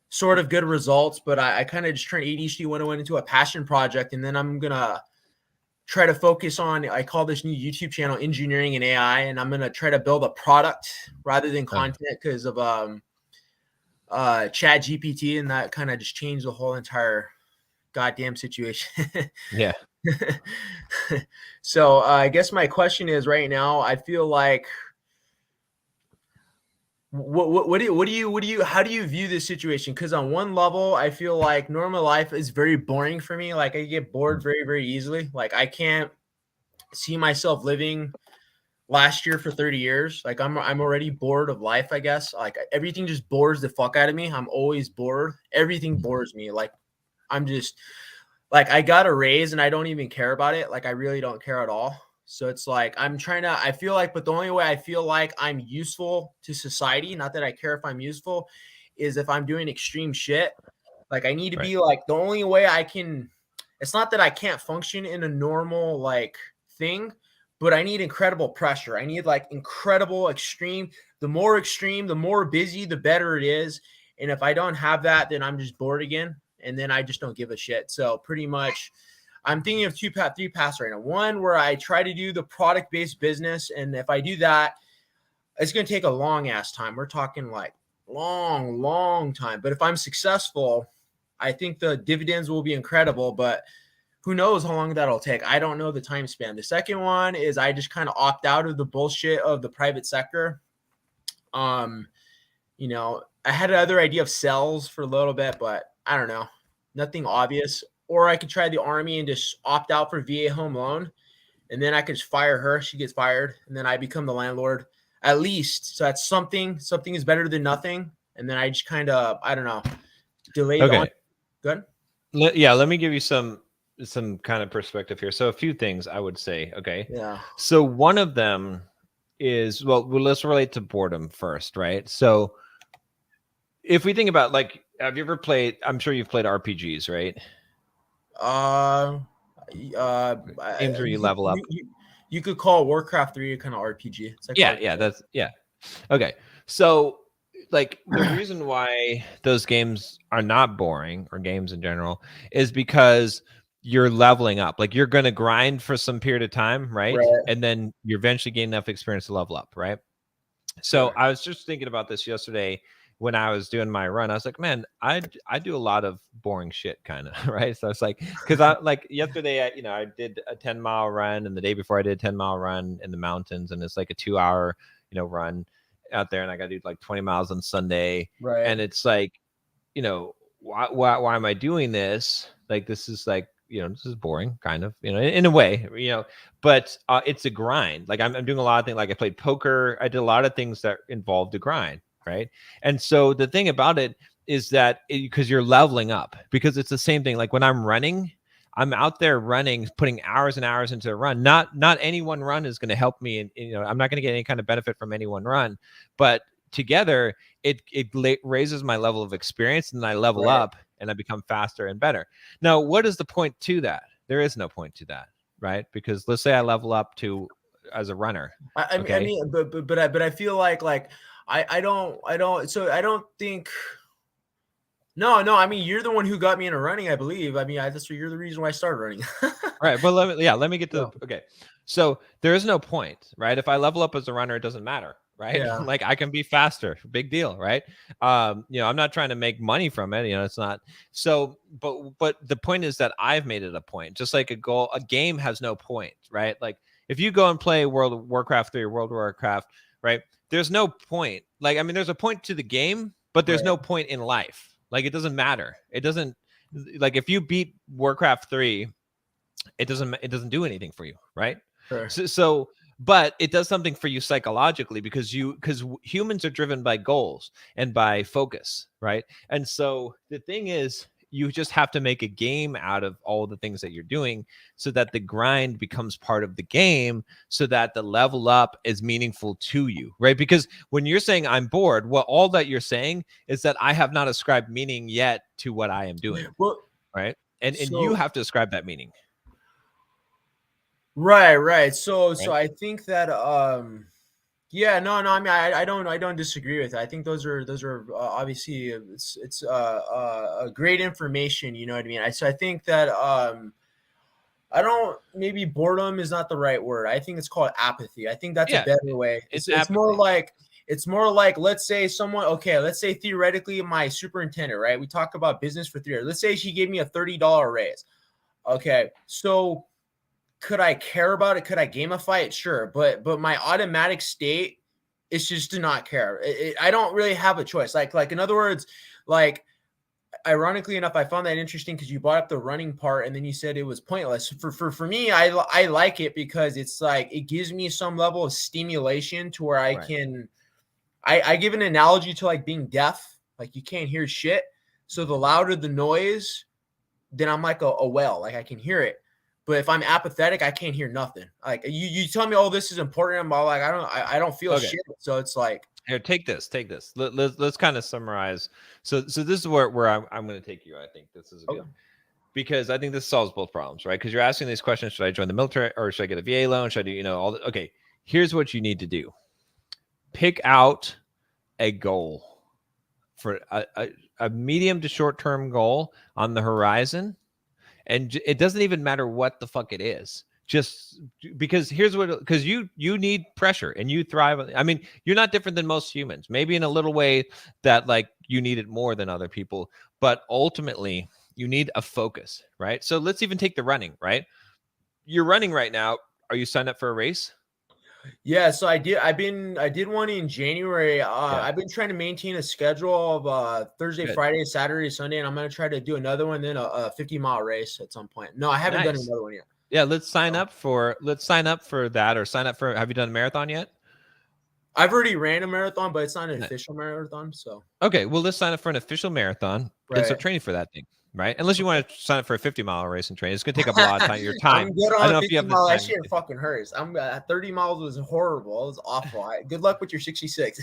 sort of good results, but I kind of just turned ADHD 101 into a passion project. And then I'm going to try to focus on, I call this new YouTube channel Engineering and AI. And I'm going to try to build a product rather than content because of Chat GPT. And that kind of just changed the whole entire goddamn situation. Yeah. So I guess my question is right now, I feel like, what do you how do you view this situation? Because on one level, I feel like normal life is very boring for me. Like I get bored very, very easily. Like I can't see myself living last year for 30 years. Like I'm already bored of life, I guess. Like everything just bores the fuck out of me. I'm always bored. Everything bores me. Like I'm just like, I got a raise and I don't even care about it. Like I really don't care at all. So it's like, I feel like, but the only way I feel like I'm useful to society, not that I care if I'm useful, is if I'm doing extreme shit. Like I need to be like, the only way I can, it's not that I can't function in a normal like thing, but I need incredible pressure. I need like incredible extreme. The more extreme, the more busy, the better it is. And if I don't have that, then I'm just bored again. And then I just don't give a shit. So pretty much I'm thinking of three paths right now. One where I try to do the product-based business. And if I do that, it's going to take a long ass time. We're talking like long time. But if I'm successful, I think the dividends will be incredible, but who knows how long that'll take. I don't know the time span. The second one is I just kind of opt out of the bullshit of the private sector. You know, I had another idea of sales for a little bit, but I don't know, nothing obvious. Or I could try the army and just opt out for VA home loan. And then I could just fire her. She gets fired. And then I become the landlord at least. So that's something is better than nothing. And then I just kind of, I don't know, delayed on. Good. Let me give you some kind of perspective here. So a few things I would say. Okay. Yeah. So one of them is, well, let's relate to boredom first, right? So if we think about, like, have you ever played, I'm sure you've played RPGs, right? Games where you level up. You could call Warcraft 3 a kind of RPG. It's like yeah. Okay. So like the reason why those games are not boring, or games in general, is because you're leveling up. Like you're going to grind for some period of time, right? And then you eventually gain enough experience to level up, right? So I was just thinking about this yesterday when I was doing my run. I was like, man, I do a lot of boring shit, kind of, right? So it's like, because I like yesterday, I did a 10-mile run, and the day before I did a 10-mile run in the mountains, and it's like a 2-hour, run out there, and I got to do like 20 miles on Sunday, and it's like, why am I doing this? Like, this is like, this is boring, kind of, in a way, but it's a grind. Like I'm doing a lot of things. Like I played poker. I did a lot of things that involved a grind. Right. And so the thing about it is that because you're leveling up, because it's the same thing. Like when I'm running, I'm out there running, putting hours and hours into a run. Not any one run is going to help me. And, I'm not going to get any kind of benefit from any one run, but together, it raises my level of experience, and I level up and I become faster and better. Now, what is the point to that? There is no point to that, right? Because let's say I level up to as a runner. I mean, but I feel like I don't think. No, I mean, you're the one who got me into running, I believe. I mean, that's you're the reason why I started running. Right. But let me get to okay. So there is no point, right? If I level up as a runner, it doesn't matter, right? Yeah. Like I can be faster, big deal, right? You know, I'm not trying to make money from it. You know, it's not so, but the point is that I've made it a point. Just like a game has no point, right? Like if you go and play World of Warcraft 3 or World of Warcraft, right? There's no point. Like, I mean, there's a point to the game, but there's no point in life. Like it doesn't matter. It doesn't like if you beat Warcraft 3, it doesn't do anything for you, right? Sure. So but it does something for you psychologically because humans are driven by goals and by focus, right? And so the thing is, you just have to make a game out of all the things that you're doing so that the grind becomes part of the game, so that the level up is meaningful to you, right? Because when you're saying I'm bored, well, all that you're saying is that I have not ascribed meaning yet to what I am doing, right? And you have to ascribe that meaning. Right. So I think that yeah, no, I mean, I don't disagree with it. I think those are obviously it's great information. You know what I mean? So I think that I don't, maybe boredom is not the right word. I think it's called apathy. I think that's a better way. It's more like, let's say let's say theoretically my superintendent, right? We talk about business for 3 years. Let's say she gave me a $30 raise. Okay, so could I care about it? Could I gamify it? Sure. But my automatic state is just to not care. I don't really have a choice. Like in other words, like ironically enough, I found that interesting because you brought up the running part and then you said it was pointless. For me, I like it because it's like it gives me some level of stimulation to where I can I give an analogy to like being deaf. Like you can't hear shit. So the louder the noise, then I'm like a well, like I can hear it. But if I'm apathetic, I can't hear nothing. Like you tell me, oh, this is important. I'm all like, I don't feel shit. So it's like, here, take this. Let's kind of summarize. So this is where I'm going to take you. I think this is good because I think this solves both problems, right? Because you're asking these questions: should I join the military or should I get a VA loan? Should I do all the okay? Here's what you need to do: pick out a goal for a medium to short term goal on the horizon. And it doesn't even matter what the fuck it is. Just because because you need pressure and you thrive. I mean, you're not different than most humans, maybe in a little way that like you need it more than other people, but ultimately you need a focus, right? So let's even take the running, right? You're running right now. Are you signed up for a race? Yeah, so I did one in January. I've been trying to maintain a schedule of Thursday, Friday, Saturday, Sunday, and I'm gonna try to do another one, then a 50-mile race at some point. No, I haven't done another one yet. Yeah, let's sign up for that, or sign up for. Have you done a marathon yet? I've already ran a marathon, but it's not an official marathon. So okay, well, let's sign up for an official marathon and start training for that thing. Right, unless you want to sign up for a 50-mile race and train, it's gonna take up a lot of time. Your time. I'm good on a 50-mile. That shit fucking hurts. 30 miles was horrible. It was awful. Good luck with your 66.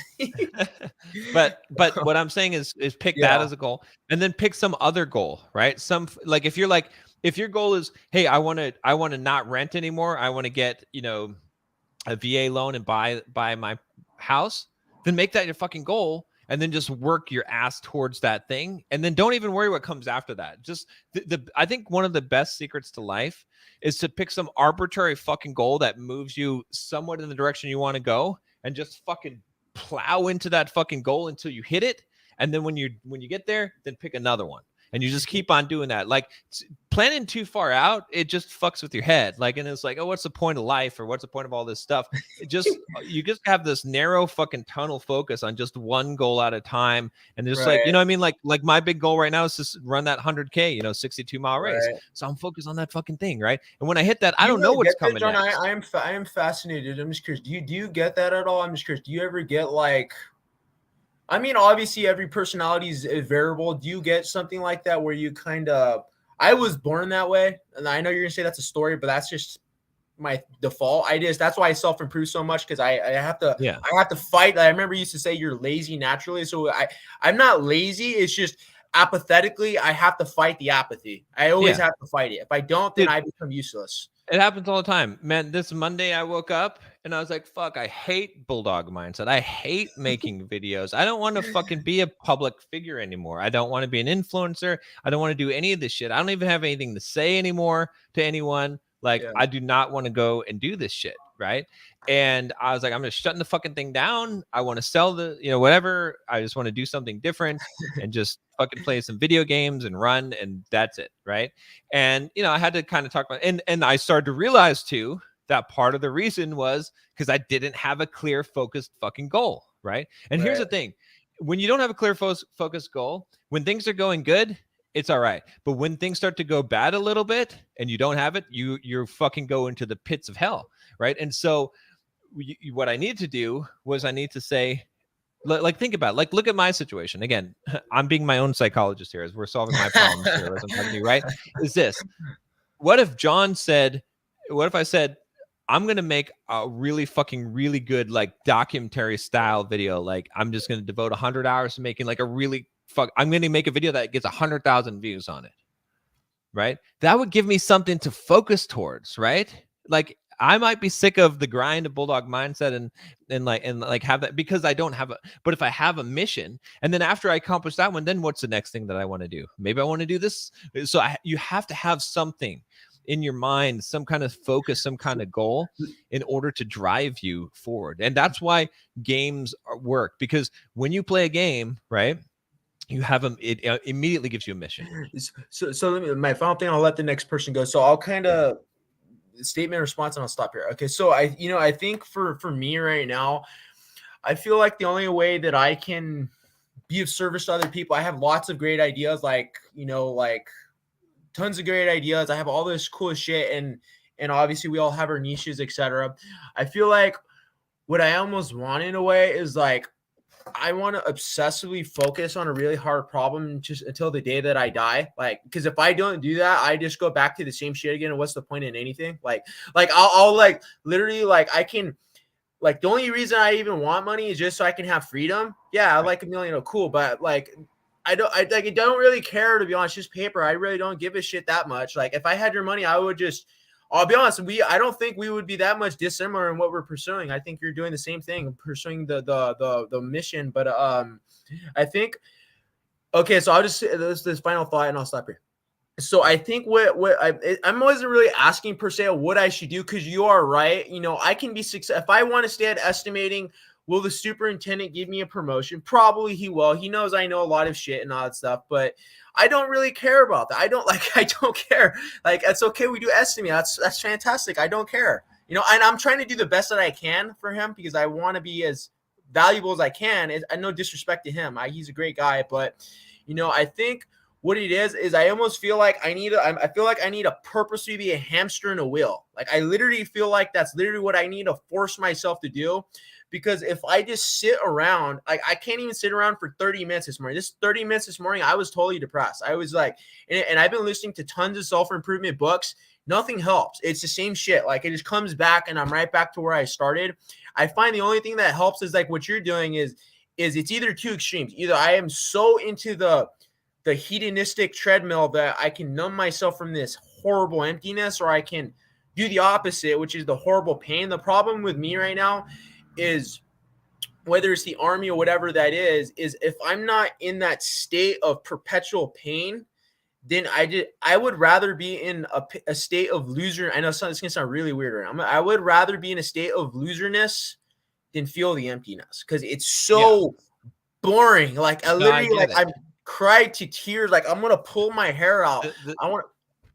but what I'm saying is pick that as a goal, and then pick some other goal. Right, like if your goal is, hey, I want to not rent anymore. I want to get a VA loan and buy my house. Then make that your fucking goal. And then just work your ass towards that thing. And then don't even worry what comes after that. Just I think one of the best secrets to life is to pick some arbitrary fucking goal that moves you somewhat in the direction you want to go and just fucking plow into that fucking goal until you hit it. And then when you get there, then pick another one. And you just keep on doing that. Like planning too far out, it just fucks with your head. Like, and it's like, oh, what's the point of life, or what's the point of all this stuff? You just have this narrow fucking tunnel focus on just one goal at a time. And just like, what I mean? Like my big goal right now is to run that 100K, 62-mile race. So I'm focused on that fucking thing, right? And when I hit that, I don't know what's coming John, next. I am fascinated. I'm just curious. Do you get that at all? I'm just curious. Do you ever get like, I mean, obviously every personality is variable. Do you get something like that where you kind of, I was born that way, and I know you're gonna say that's a story, but that's just my default. That's why I self-improve so much, because I have to Yeah. I have to fight. I remember you used to say you're lazy naturally. So I'm not lazy. It's just apathetically, I have to fight the apathy. I always have to fight it. If I don't, then I become useless. It happens all the time, man. This Monday I woke up and I was like, fuck, I hate Bulldog mindset. I hate making videos. I don't want to fucking be a public figure anymore. I don't want to be an influencer. I don't want to do any of this shit. I don't even have anything to say anymore to anyone. Like, I do not want to go and do this shit, right? And I was like, I'm just shutting the fucking thing down. I want to sell the, whatever. I just want to do something different and just fucking play some video games and run, and that's it, right? And I had to kind of talk about, and I started to realize too that part of the reason was because I didn't have a clear, focused fucking goal, right? And here's the thing: when you don't have a clear, focused goal, when things are going good, it's all right. But when things start to go bad a little bit and you don't have it, you're fucking go into the pits of hell, right? And so what I need to do was I need to say, like, think about it. Like, look at my situation. Again, I'm being my own psychologist here as we're solving my problems here as I'm talking to you, right? Is this, what if I said, I'm going to make a really good, like, documentary style video. Like, I'm just going to devote 100 hours to making like I'm going to make a video that gets 100,000 views on it. Right. That would give me something to focus towards, right? Like, I might be sick of the grind of Bulldog mindset and have that, because I don't have but if I have a mission, and then after I accomplish that one, then what's the next thing that I want to do? Maybe I want to do this. So you have to have something in your mind, some kind of focus, some kind of goal in order to drive you forward. And that's why games work, because when you play a game, right, you have it immediately gives you a mission. So my final thing, I'll let the next person go. So I'll kind of statement response and I'll stop here. Okay. So I think for me right now, I feel like the only way that I can be of service to other people, I have lots of great ideas, like tons of great ideas. I have all this cool shit, and obviously we all have our niches, etc. I feel like what I almost want in a way is like, I want to obsessively focus on a really hard problem just until the day that I die. Like, because if I don't do that, I just go back to the same shit again. And what's the point in anything? Like I'll like literally, like, I can, like, the only reason I even want money is just so I can have freedom. Yeah, I like $1 million, cool, but like, I don't really care, to be honest. Just paper. I really don't give a shit that much. Like, if I had your money, I would just. I'll be honest. I don't think we would be that much dissimilar in what we're pursuing. I think you're doing the same thing, pursuing the mission. But I think, okay. So I'll just say this final thought, and I'll stop here. So I think I wasn't really asking per se what I should do, because you are right. I can be successful if I want to stay at estimating. Will the superintendent give me a promotion? Probably he will. He knows I know a lot of shit and all that stuff, but I don't really care about that. I don't care. Like, it's okay. We do estimate. That's fantastic. I don't care. And I'm trying to do the best that I can for him, because I want to be as valuable as I can. I no disrespect to him. He's a great guy, but I think what it is I almost feel like I need to purposely be a hamster in a wheel. Like, I literally feel like that's literally what I need to force myself to do. Because if I just sit around, like, I can't even sit around for 30 minutes this morning. 30 minutes this morning, I was totally depressed. I was like, and I've been listening to tons of self-improvement books. Nothing helps. It's the same shit. Like, it just comes back and I'm right back to where I started. I find the only thing that helps is like what you're doing is it's either two extremes. Either I am so into the hedonistic treadmill that I can numb myself from this horrible emptiness, or I can do the opposite, which is the horrible pain. The problem with me right now is, whether it's the army or whatever that is if I'm not in that state of perpetual pain, then I would rather be in a state of loser. I know it's going to sound really weird right now. I would rather be in a state of loserness than feel the emptiness, because it's so boring. Like, I literally, I cried to tears. Like, I'm going to pull my hair out.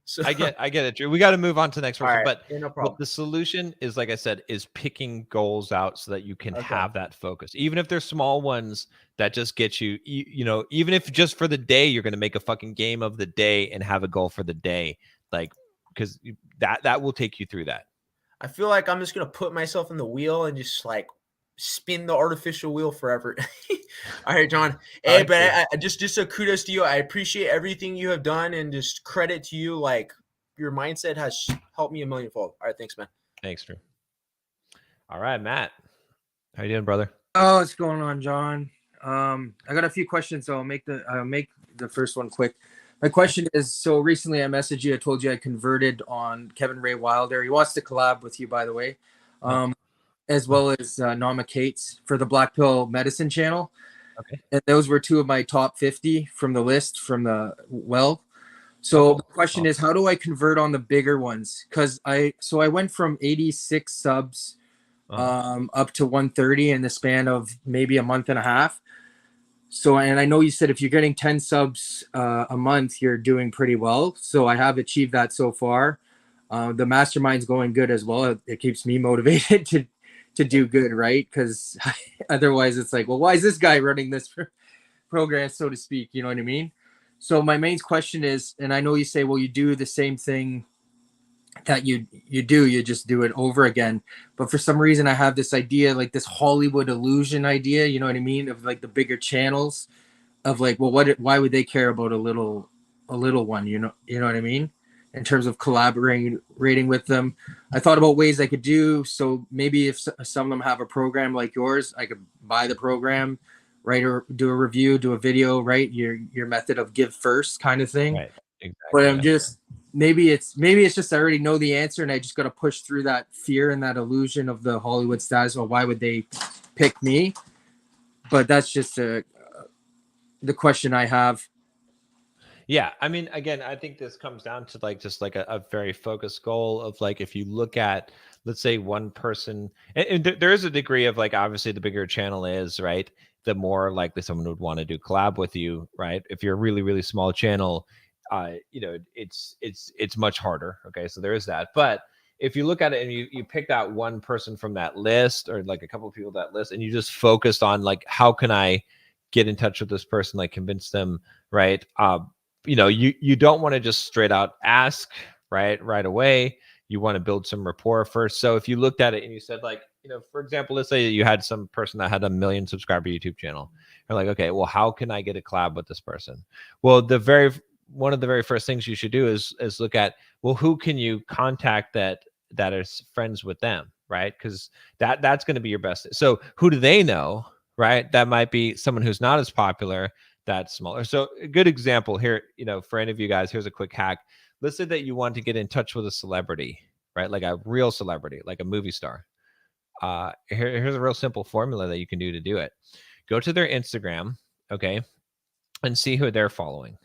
So, I get it, Drew. We got to move on to the next person. Right. But, no but the solution is, like I said, is picking goals out so that you can have that focus. Even if they're small ones that just get you, even if just for the day, you're going to make a fucking game of the day and have a goal for the day. Like, because that will take you through that. I feel like I'm just going to put myself in the wheel and just like spin the artificial wheel forever. All right, John. Hey, but just a kudos to you. I appreciate everything you have done, and just credit to you. Like, your mindset has helped me a millionfold. All right, thanks, man. Thanks, Drew. All right, Matt. How you doing, brother? Oh, what's going on, John? I got a few questions, so I'll make the first one quick. My question is: so recently, I messaged you. I told you I converted on Kevin Ray Wilder. He wants to collab with you, by the way, as well as Nama Cates for the Black Pill Medicine channel. Okay. And those were two of my top 50 from the list from the well. So the question is, how do I convert on the bigger ones? Because I went from 86 subs up to 130 in the span of maybe a month and a half. So, and I know you said if you're getting 10 subs a month, you're doing pretty well. So I have achieved that so far. The mastermind's going good as well. It keeps me motivated to do good, right? Because otherwise it's like, well, why is this guy running this program, so to speak? You know what I mean? So my main question is, and I know you say, well, you do the same thing that you just do it over again, but for some reason I have this idea, like this Hollywood illusion idea, you know what I mean, of like the bigger channels, of like, well, why would they care about a little one, you know what I mean, in terms of collaborating with them. I thought about ways I could do, so maybe if some of them have a program like yours, I could buy the program, right, or do a review, do a video, right, your method of give first kind of thing. Right. Exactly. But I'm just, maybe it's just I already know the answer and I just got to push through that fear and that illusion of the Hollywood status. Well, why would they pick me? But that's just the question I have. Yeah, I mean, again, I think this comes down to like just like a very focused goal of like, if you look at, let's say, one person, and there is a degree of like, obviously the bigger a channel is, right, the more likely someone would want to do collab with you, right? If you're a really, really small channel, you know, it's much harder. Okay, so there is that. But if you look at it and you picked out one person from that list, or like a couple of people that list, and you just focused on like, how can I get in touch with this person, like convince them, right? You know, you don't want to just straight out ask right away. You want to build some rapport first. So if you looked at it and you said, like, you know, for example, let's say you had some person that had 1 million subscriber YouTube channel. You're like, okay, well, how can I get a collab with this person? Well, one of the very first things you should do is look at, well, who can you contact that is friends with them, right? Because that's going to be your best. So who do they know, right? That might be someone who's not as popular, that's smaller. So a good example here, you know, for any of you guys, here's a quick hack. Let's say that you want to get in touch with a celebrity, right? Like a real celebrity, like a movie star. Here's a real simple formula that you can do to do it. Go to their Instagram, okay, and see who they're following.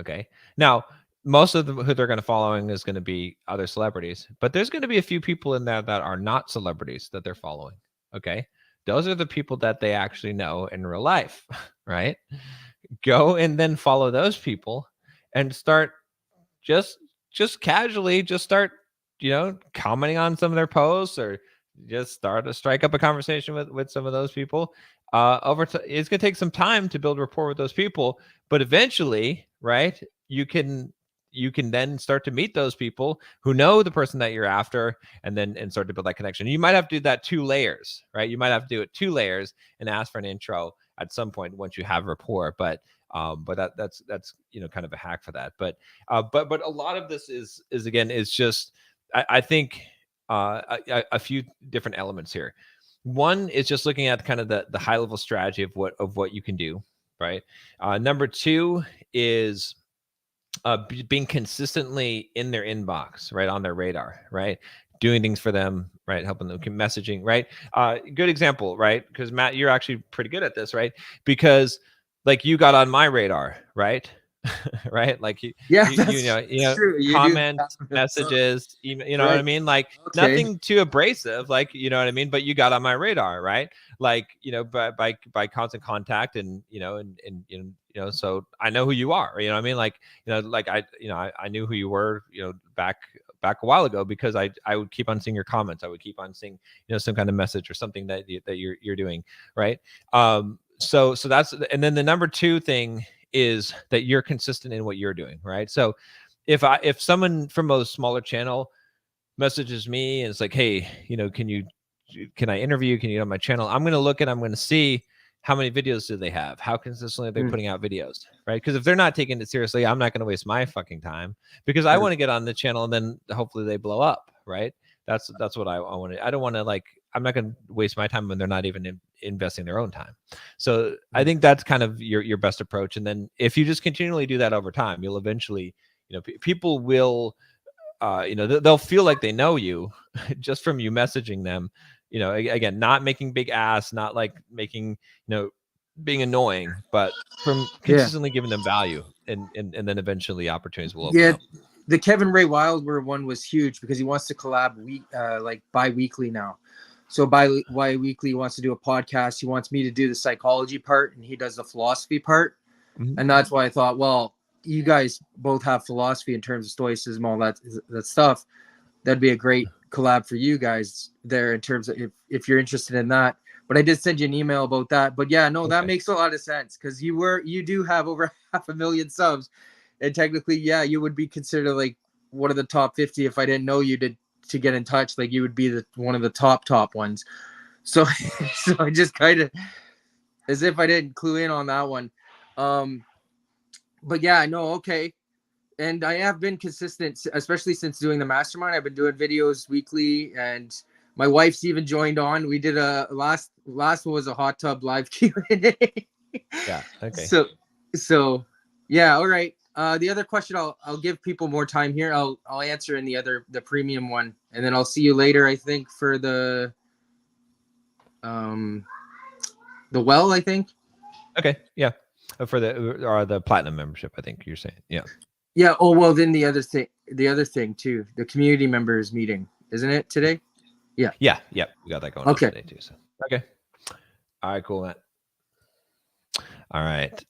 Okay. Now, most of them who they're going to following is going to be other celebrities, but there's going to be a few people in there that are not celebrities that they're following. Okay. Those are the people that they actually know in real life, right? Go and then follow those people and start just casually, just start, you know, commenting on some of their posts, or just start to strike up a conversation with some of those people. It's going to take some time to build rapport with those people, but eventually, right, you can then start to meet those people who know the person that you're after, and start to build that connection. You might have to do that 2 layers, right? You might have to do it 2 layers and ask for an intro at some point once you have rapport. But that's you know, kind of a hack for that. But a lot of this is again, is just, I think a few different elements here. One is just looking at kind of the high level strategy of what you can do, right? Number 2 is being consistently in their inbox, right, on their radar, right, doing things for them, right, helping them, messaging, right. Good example, right, because Matt, you're actually pretty good at this, right, because like you got on my radar, right? Right, like you know, true. comments, messages, email, you know what I mean, like nothing too abrasive, like, you know what I mean, but you got on my radar, right, like, you know, by constant contact, and you know, and you know, so I know who you are, you know what I mean, like, you know, like I knew who you were, you know, back a while ago, because I would keep on seeing your comments, I would keep on seeing, you know, some kind of message or something that you're doing, right. So that's, and then the number 2 thing is that you're consistent in what you're doing, right? So if someone from a smaller channel messages me and it's like, hey, you know, can I interview? Can you get on my channel? I'm going to see how many videos do they have? How consistently are they putting out videos, right? Because if they're not taking it seriously, I'm not going to waste my fucking time, because I want to get on the channel and then hopefully they blow up, right? That's what I want to. I don't want to like. I'm not going to waste my time when they're not even investing their own time. So I think that's kind of your best approach. And then if you just continually do that over time, you'll eventually, people will, they'll feel like they know you just from you messaging them. Again, not making big ass, not like making, being annoying, but from consistently giving them value, and then eventually opportunities will open up. The Kevin Ray Wilder one was huge because he wants to collab like bi-weekly now. So bi-weekly, he wants to do a podcast. He wants me to do the psychology part, and he does the philosophy part. Mm-hmm. And that's why I thought, well, you guys both have philosophy in terms of stoicism, all that stuff. That'd be a great collab for you guys there in terms of if you're interested in that. But I did send you an email about that. But yeah, no, that makes a lot of sense because you do have over 500,000 subs. And technically, yeah, you would be considered like one of the top 50 if I didn't know you to get in touch. Like you would be one of the top ones. So, so I just kind of as if I didn't clue in on that one. But yeah, no, okay. And I have been consistent, especially since doing the mastermind. I've been doing videos weekly, and my wife's even joined on. We did a last one was a hot tub live Q&A. Yeah. Okay. So yeah. All right. The other question, I'll give people more time here. I'll answer in the premium one, and then I'll see you later. I think for the well, I think. Okay. Yeah. For the platinum membership, I think you're saying. Yeah. Yeah. Oh well, then the other thing too, the community members meeting, isn't it today? Yeah. Yeah. Yeah. We got that going on today too. So okay. All right. Cool, Matt. All right.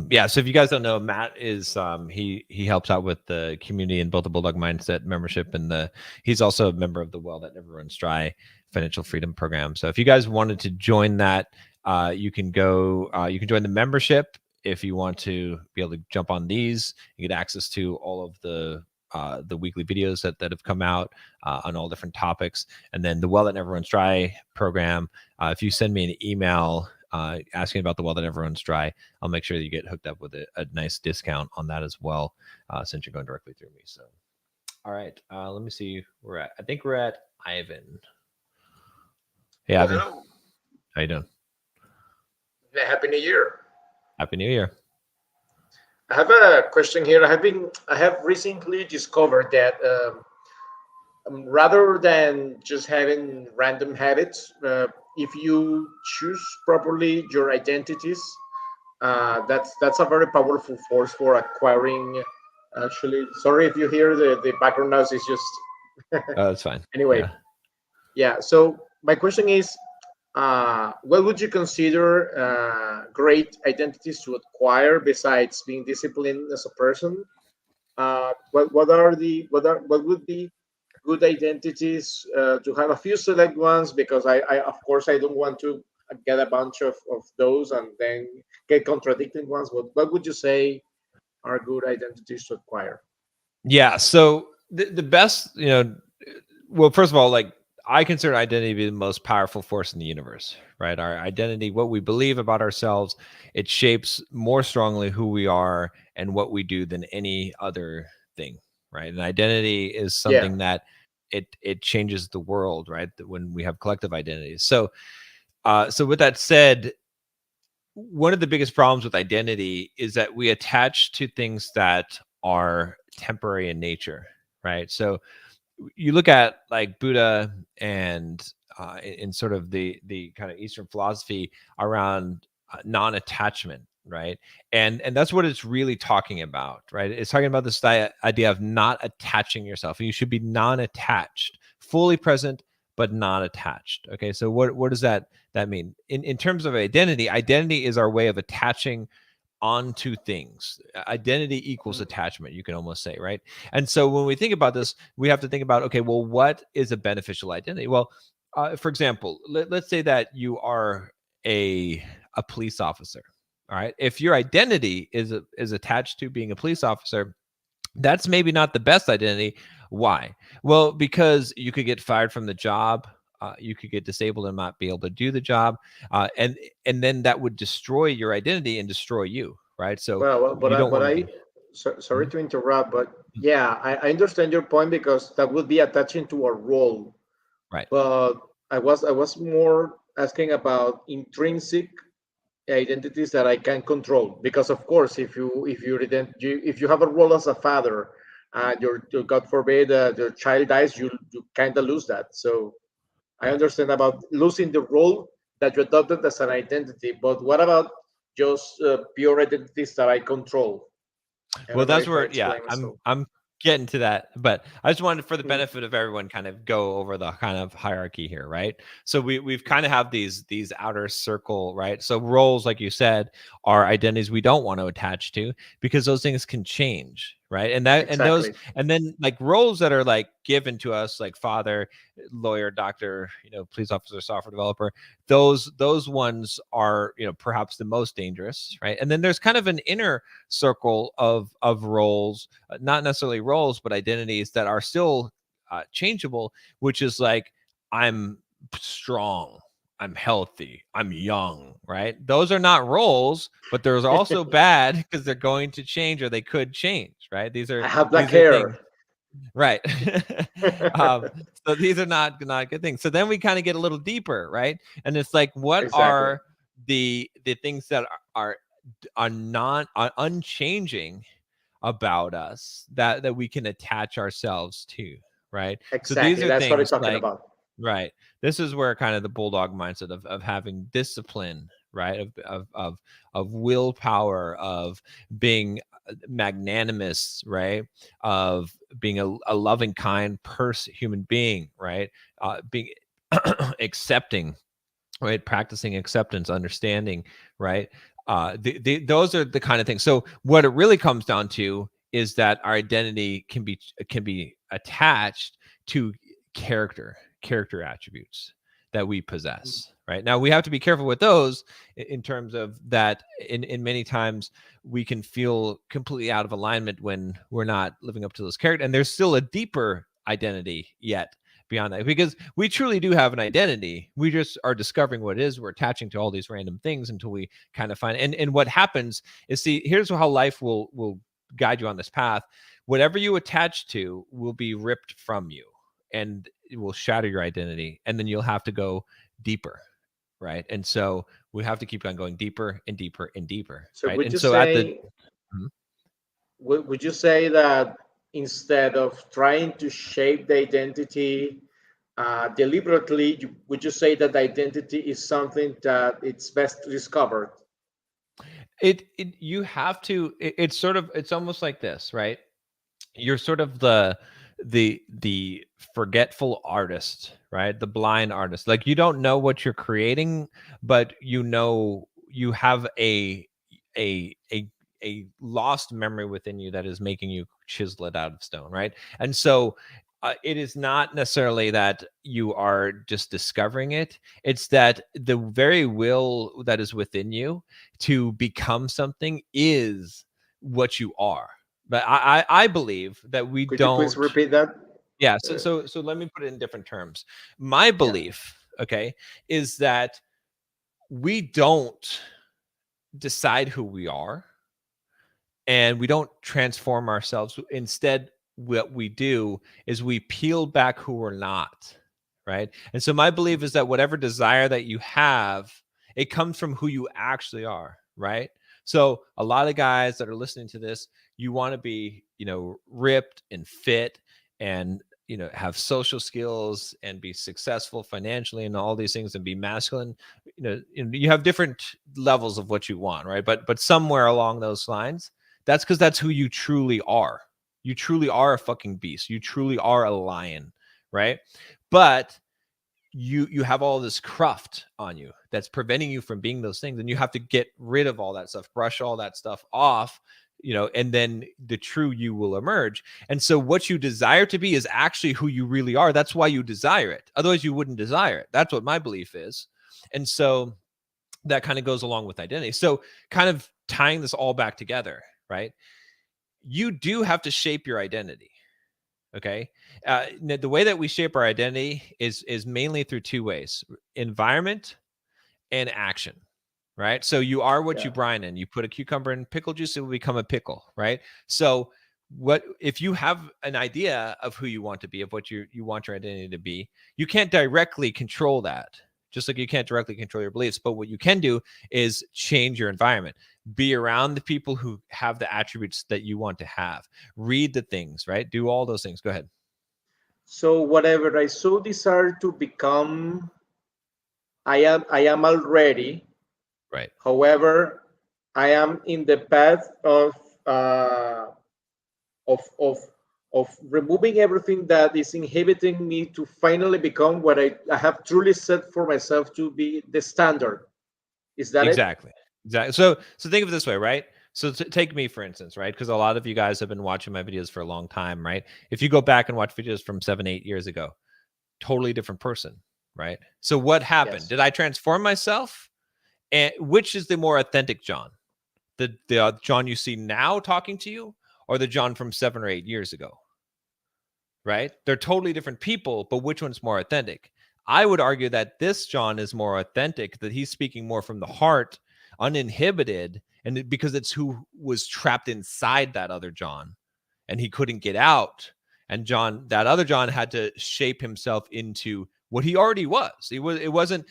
Yeah. So if you guys don't know, Matt is he helps out with the community in both the Bulldog Mindset membership and he's also a member of the Well That Never Runs Dry Financial Freedom Program. So if you guys wanted to join that, you can go. You can join the membership if you want to be able to jump on these. You get access to all of the weekly videos that have come out on all different topics, and then the Well That Never Runs Dry program. If you send me an email asking about the Well That Never Runs Dry, I'll make sure that you get hooked up with a nice discount on that as well, since you're going directly through me. So, all right, let me see where we're at. I think we're at Ivan. Hey, Ivan. Hello. How you doing? Happy New Year. Happy New Year. I have a question here. I have recently discovered that rather than just having random habits, if you choose properly your identities, that's a very powerful force for acquiring. Actually, sorry if you hear the background noise. It's just That's fine. Anyway, yeah. So my question is, what would you consider great identities to acquire besides being disciplined as a person? What would be good identities to have a few select ones? Because I of course I don't want to get a bunch of those and then get contradicting ones. What would you say are good identities to acquire? Yeah. So the best, well, first of all, like I consider identity to be the most powerful force in the universe, right? Our identity, what we believe about ourselves, it shapes more strongly who we are and what we do than any other thing, right? And identity is something that it changes the world, right? When we have collective identities. So, so with that said, one of the biggest problems with identity is that we attach to things that are temporary in nature, right? So you look at like Buddha and in sort of the kind of Eastern philosophy around non-attachment, right? And that's what it's really talking about, right? It's talking about this idea of not attaching yourself. You should be non-attached, fully present, but not attached. Okay, so what does that mean? In terms of identity is our way of attaching onto things. Identity equals attachment, you can almost say, right? And so when we think about this, we have to think about, okay, well, what is a beneficial identity? Well, for example, let's say that you are a police officer. All right, if your identity is attached to being a police officer, that's maybe not the best identity. Why? Well, because you could get fired from the job. You could get disabled and not be able to do the job, and then that would destroy your identity and destroy you, right? So sorry to interrupt, but yeah, I understand your point because that would be attaching to a role. Right. But I was more asking about intrinsic identities that I can control. Because of course, if you have a role as a father, your God forbid your child dies, you kind of lose that. So I understand about losing the role that you adopted as an identity. But what about just pure identities that I control? I Well, don't know that's if I where, explain myself. I'm getting to that, but I just wanted, for the Mhm. benefit of everyone, kind of go over the kind of hierarchy here, right? So we've kind of have these outer circle, right? So roles, like you said, are identities we don't want to attach to, because those things can change, right? And those, Exactly. and then like roles that are like given to us, like father, lawyer, doctor, police officer, software developer, those ones are, perhaps the most dangerous, right? And then there's kind of an inner circle of roles, not necessarily roles, but identities that are still changeable, which is like, I'm strong, I'm healthy, I'm young, right? Those are not roles, but there's also bad, because they're going to change, or they could change, right? These I are have black things, hair. right? um, so these are not good things. So then we kind of get a little deeper, right? And it's like, what Exactly. are the things that are not are unchanging about us that we can attach ourselves to, right? So these Exactly. are That's what I'm things talking like, about. right, this is where kind of the Bulldog mindset of having discipline, right, of willpower, of being magnanimous, right, of being a loving, kind human being, right, being accepting, right, practicing acceptance, understanding, right, those are the kind of things. So what it really comes down to is that our identity can be attached to character attributes that we possess, right? Now we have to be careful with those, in terms of that, in many times we can feel completely out of alignment when we're not living up to those characters, and there's still a deeper identity yet beyond that, because we truly do have an identity. We just are discovering what it is. We're attaching to all these random things until we kind of find, and what happens is, see, here's how life will guide you on this path. Whatever you attach to will be ripped from you, and it will shatter your identity, and then you'll have to go deeper, right? And so we have to keep on going deeper and deeper and deeper, So right? And so at the Mhm. would you say that instead of trying to shape the identity deliberately, would you say that the identity is something that it's best discovered? You have to, it's sort of, it's almost like this, right? You're sort of the forgetful artist, right? The blind artist. Like, you don't know what you're creating, but you have a a lost memory within you that is making you chisel it out of stone, right? And so it is not necessarily that you are just discovering it. It's that the very will that is within you to become something is what you are. But I believe that we Could you please don't. repeat that? Yeah. Uh, So let me put it in different terms. My yeah. belief, okay, is that we don't decide who we are, and we don't transform ourselves. Instead, what we do is we peel back who we're not, right? And so my belief is that whatever desire that you have, it comes from who you actually are, right? So a lot of guys that are listening to this, you want to be, ripped and fit, and have social skills, and be successful financially, and all these things, and be masculine. You have different levels of what you want, right? But somewhere along those lines, that's because that's who you truly are. You truly are a fucking beast. You truly are a lion, right? But you have all this cruft on you that's preventing you from being those things, and you have to get rid of all that stuff, brush all that stuff off, and then the true you will emerge. And so what you desire to be is actually who you really are. That's why you desire it. Otherwise you wouldn't desire it. That's what my belief is. And so that kind of goes along with identity. So kind of tying this all back together, right? You do have to shape your identity. Okay. The way that we shape our identity is mainly through two ways: environment and action. right? So you are what Yeah. you brine in. You put a cucumber in pickle juice, it will become a pickle, right? So what if you have an idea of who you want to be, of what you want your identity to be, you can't directly control that, just like you can't directly control your beliefs. But what you can do is change your environment, be around the people who have the attributes that you want to have, read the things, right? Do all those things. Go ahead. So whatever I so desire to become, I am already. Right. However, I am in the path uh, of of of removing everything that is inhibiting me to finally become what I have truly set for myself to be the standard. Is that it? Exactly. So think of it this way, right? So take me for instance, right? Because a lot of you guys have been watching my videos for a long time, right? If you go back and watch videos from 7-8 years ago, totally different person, right? So what happened? Yes. Did I transform myself? And which is the more authentic John? The John you see now talking to you, or the John from 7 or 8 years ago? Right? They're totally different people, but which one's more authentic? I would argue that this John is more authentic, that he's speaking more from the heart, uninhibited, and because it's who was trapped inside that other John and he couldn't get out. And that other John had to shape himself into what he already was. It wasn't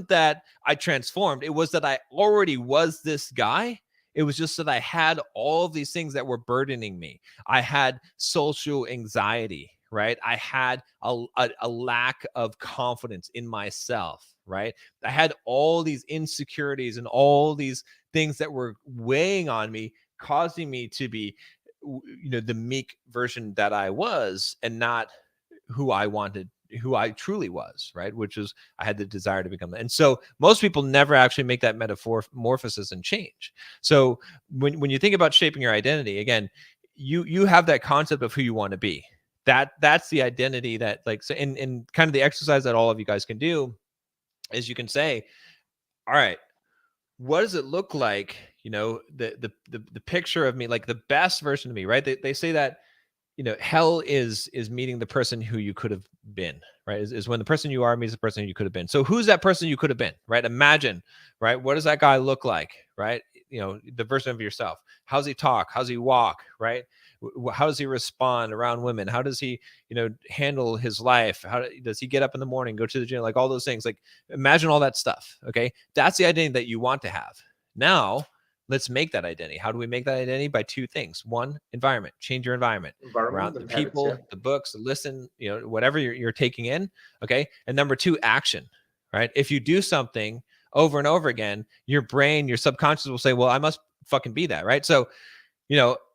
that I transformed, it was that I already was this guy. It was just that I had all of these things that were burdening me. I had social anxiety, right? I had a lack of confidence in myself, right? I had all these insecurities and all these things that were weighing on me, causing me to be, the meek version that I was, and not who I truly was, right? Which is, I had the desire to become. And so most people never actually make that metamorphosis and change. So when you think about shaping your identity, again, you have that concept of who you want to be. That's the identity that, like, so in kind of the exercise that all of you guys can do is you can say, all right, what does it look like? The picture of me, like the best version of me, right? They say that, hell is meeting the person who you could have been, right? Is when the person you are meets the person you could have been. So who's that person you could have been, right? Imagine, right? What does that guy look like, right? The version of yourself. How's he talk? How's he walk, right? How does he respond around women? How does he, handle his life? How does he get up in the morning, go to the gym? Like all those things. Like imagine all that stuff. Okay, that's the identity that you want to have. Now, let's make that identity. How do we make that identity? By two things. One, environment. Change your environment around the people, the books, listen, whatever you're taking in. Okay. And number two, action, right? If you do something over and over again, your brain, your subconscious will say, well, I must fucking be that, right? So,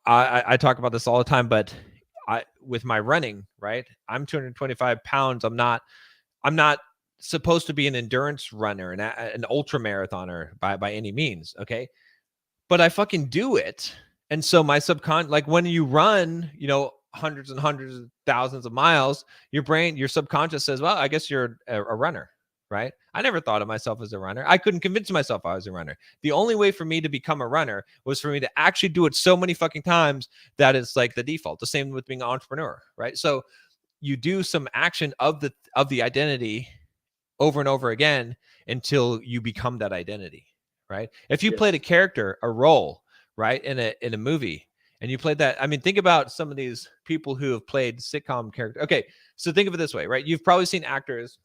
I talk about this all the time, but with my running, right? I'm 225 pounds. I'm not supposed to be an endurance runner, an ultra marathoner by any means. Okay. But I fucking do it. And so my like when you run, hundreds and hundreds of thousands of miles, your brain, your subconscious says, well, I guess you're a runner, right? I never thought of myself as a runner. I couldn't convince myself I was a runner. The only way for me to become a runner was for me to actually do it so many fucking times that it's like the default. The same with being an entrepreneur, right? So you do some action of the identity over and over again until you become that identity. Right? If you played a character, a role, right, in a movie, and you played that, I mean, think about some of these people who have played sitcom characters. Okay, so think of it this way, right? You've probably seen actors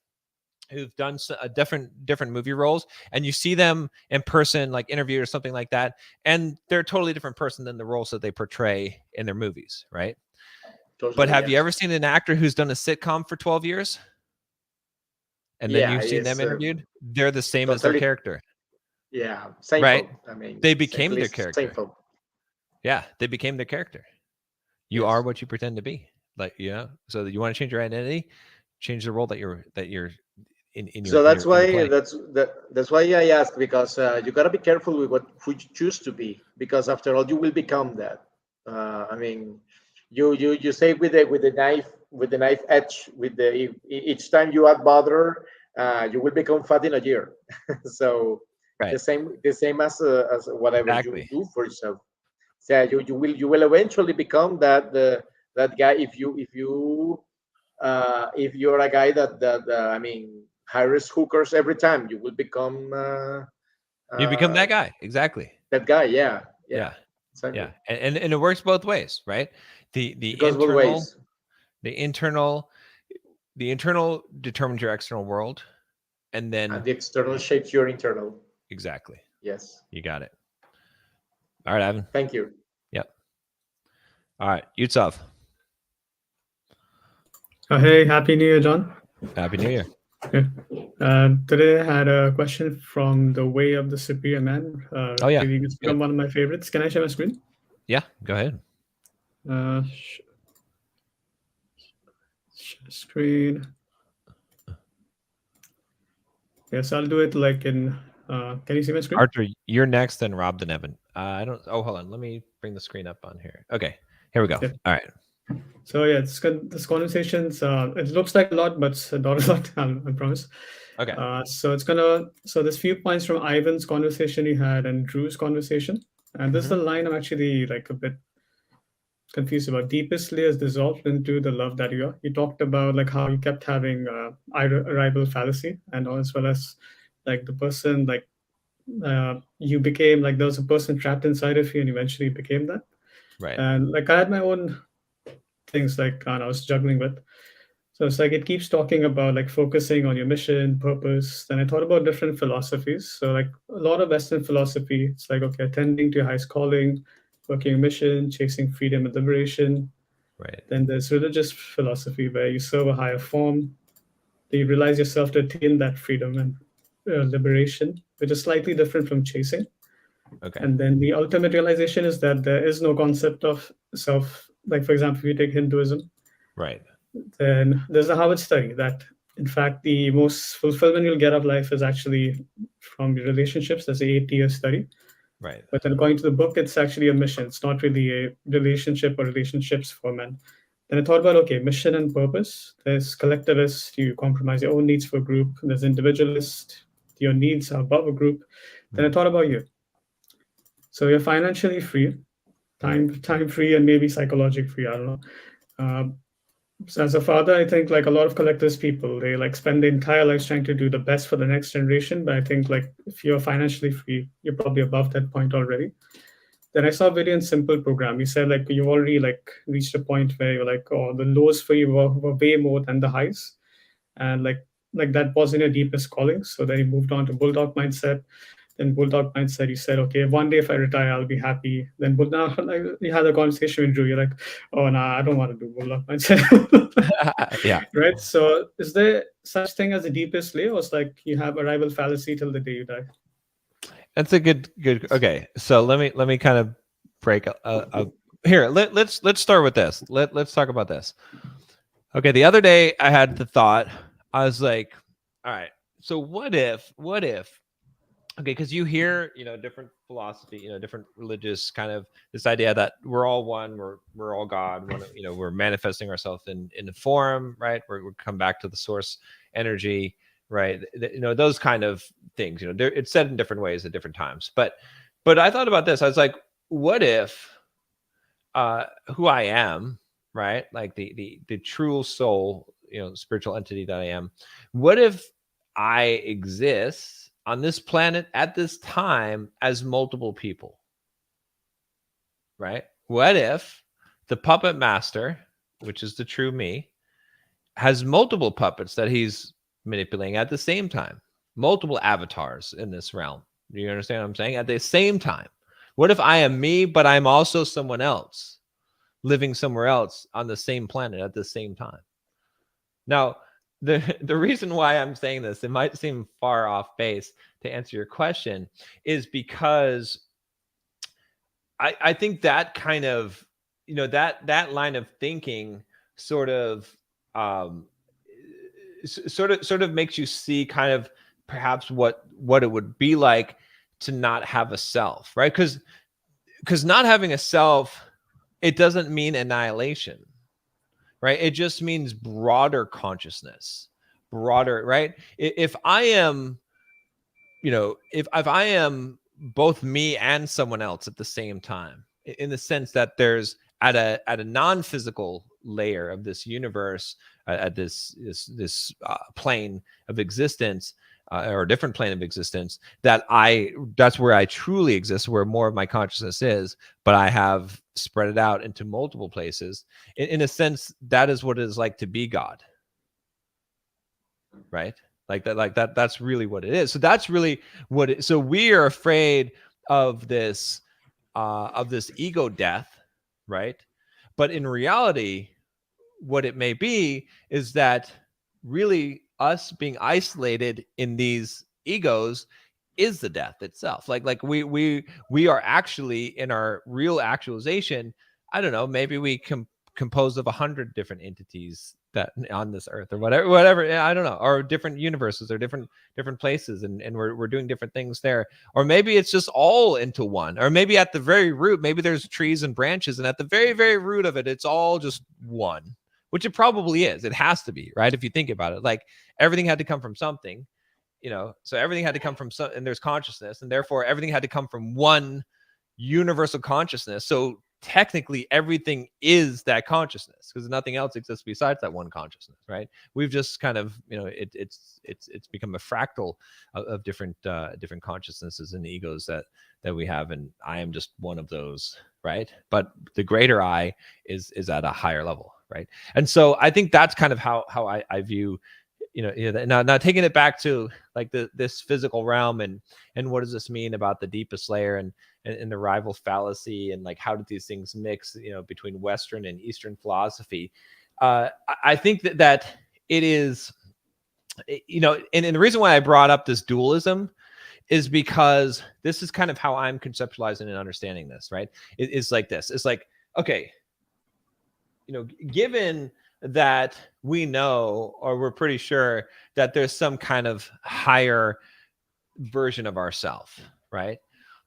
who've done a different movie roles, and you see them in person, like interview or something like that, and they're a totally different person than the roles that they portray in their movies, right? Totally, but have you ever seen an actor who's done a sitcom for 12 years? And then you've seen them interviewed? They're the same as their character. Yeah, same right? I mean, they became their character. Yeah, they became their character. You are what you pretend to be. Like, so that you want to change your identity, change the role that you're in your. So that's why that's why I ask, because you gotta be careful with who you choose to be, because after all, you will become that. I mean, you say with the knife edge, each time you add butter, you will become fat in a year. So. Right. The same as whatever you do for yourself. So you will eventually become that guy if you're a guy that I mean hires hookers every time. You will become You become that guy. Exactly. That guy, yeah. Yeah. Exactly. And it works both ways, right? The It goes both ways. the internal determines your external world, and then And the external shapes your internal. exactly. Yes. You got it. All right, Ivan. Thank you. Yep. All right, Yutsov. Hey, Happy New Year, John. Happy New Year. Okay. Today I had a question from The Way of the Superior Man. Oh, yeah. Really, it's become one of my favorites. Can I share my screen? Yeah, go ahead. Share screen. Yes, I'll do it like in. Can you see my screen? Arthur, you're next, then Rob, then Evan. I don't. Oh, hold on. Let me bring the screen up on here. Okay, here we go. Yeah. All right. So yeah, this conversation's it looks like a lot, but it's not a lot. I promise. Okay. So there's few points from Ivan's conversation he had and Drew's conversation, and this is the line I'm actually like a bit confused about. Deepestly is dissolved into the love that you are. You talked about like how you kept having arrival fallacy, and as well as like the person like you became like there was a person trapped inside of you, and eventually became that. Right. And like I had my own things like I was juggling with. So it's like it keeps talking about like focusing on your mission, purpose. Then I thought about different philosophies. So like a lot of Western philosophy, it's like okay, attending to your highest calling, working a mission, chasing freedom and liberation. Right. Then there's religious philosophy where you serve a higher form. You realize yourself to attain that freedom and liberation, which is slightly different from chasing. Okay. And then the ultimate realization is that there is no concept of self. Like for example, if you take Hinduism, Right. then there's a Harvard study that, in fact, the most fulfillment you'll get of life is actually from your relationships. There's an 8-year study. Right. But then according to the book, it's actually a mission. It's not really a relationship or relationships for men. Then I thought about, okay, mission and purpose. There's collectivist, you compromise your own needs for a group. There's individualist, your needs are above a group. Then I thought about you. So you're financially free, time free, and maybe psychologically free. I don't know. So as a father, I think like a lot of collectivist people, they like spend their entire lives trying to do the best for the next generation. But I think like if you're financially free, you're probably above that point already. Then I saw a very simple program. You said like you've already like reached a point where you're like, oh, the lows for you were way more than the highs, and like that wasn't your deepest calling. So then you moved on to Bulldog mindset. Then Bulldog mindset, you said, okay, one day if I retire, I'll be happy. Then now like, you had a conversation with Drew. You're like, oh, no, I don't want to do Bulldog mindset. Yeah. Right. So is there such thing as the deepest layer, or it's like you have arrival fallacy till the day you die? That's a good. Okay. So let me kind of break here. Let's start with this. Let's talk about this. Okay. The other day I had the thought, I was like, all right, so what if, okay, because you hear, different philosophy, different religious kind of this idea that we're all one, we're all God, we're manifesting ourselves in a form, right? We come back to the source energy, right? Those kind of things, it's said in different ways at different times. But I thought about this. I was like, what if who I am, right? Like the true soul, spiritual entity that I am, what if I exist on this planet at this time as multiple people, right? What if the puppet master, which is the true me, has multiple puppets that he's manipulating at the same time, multiple avatars in this realm? Do you understand what I'm saying? At the same time, what if I am me, but I'm also someone else living somewhere else on the same planet at the same time? Now, the reason why I'm saying this, it might seem far off base to answer your question, is because I think that kind of, that line of thinking sort of makes you see kind of perhaps what it would be like to not have a self, right? Because not having a self, it doesn't mean annihilation. Right? It just means broader consciousness, right? If I am, if I am both me and someone else at the same time, in the sense that there's at a non-physical layer of this universe, at this plane of existence, or a different plane of existence, that's where I truly exist, where more of my consciousness is, but I have spread it out into multiple places. In a sense, that is what it is like to be God, right? That's really what it is. So that's really so we are afraid of this ego death, right? But in reality, what it may be is that really us being isolated in these egos is the death itself. Like we are actually in our real actualization. I don't know, maybe we composed of 100 different entities that on this earth or whatever. I don't know, or different universes or different places, and we're doing different things there. Or maybe it's just all into one, or maybe at the very root, maybe there's trees and branches, and at the very, very root of it, it's all just one, which it probably is. It has to be, right? If you think about it, like everything had to come from something, so everything had to come from some, and there's consciousness, and therefore everything had to come from one universal consciousness. So technically everything is that consciousness, because nothing else exists besides that one consciousness, right? We've just kind of, it's become a fractal of different consciousnesses and egos that we have, and I am just one of those, right? But the greater I is at a higher level, right? And so I think that's kind of how I view, now taking it back to like this physical realm, and what does this mean about the deepest layer, and the rival fallacy, and like how do these things mix, between Western and Eastern philosophy. I think that it is, and the reason why I brought up this dualism is because this is kind of how I'm conceptualizing and understanding this, right? It's like this. It's like, okay, given that we know, or we're pretty sure that there's some kind of higher version of ourself, right?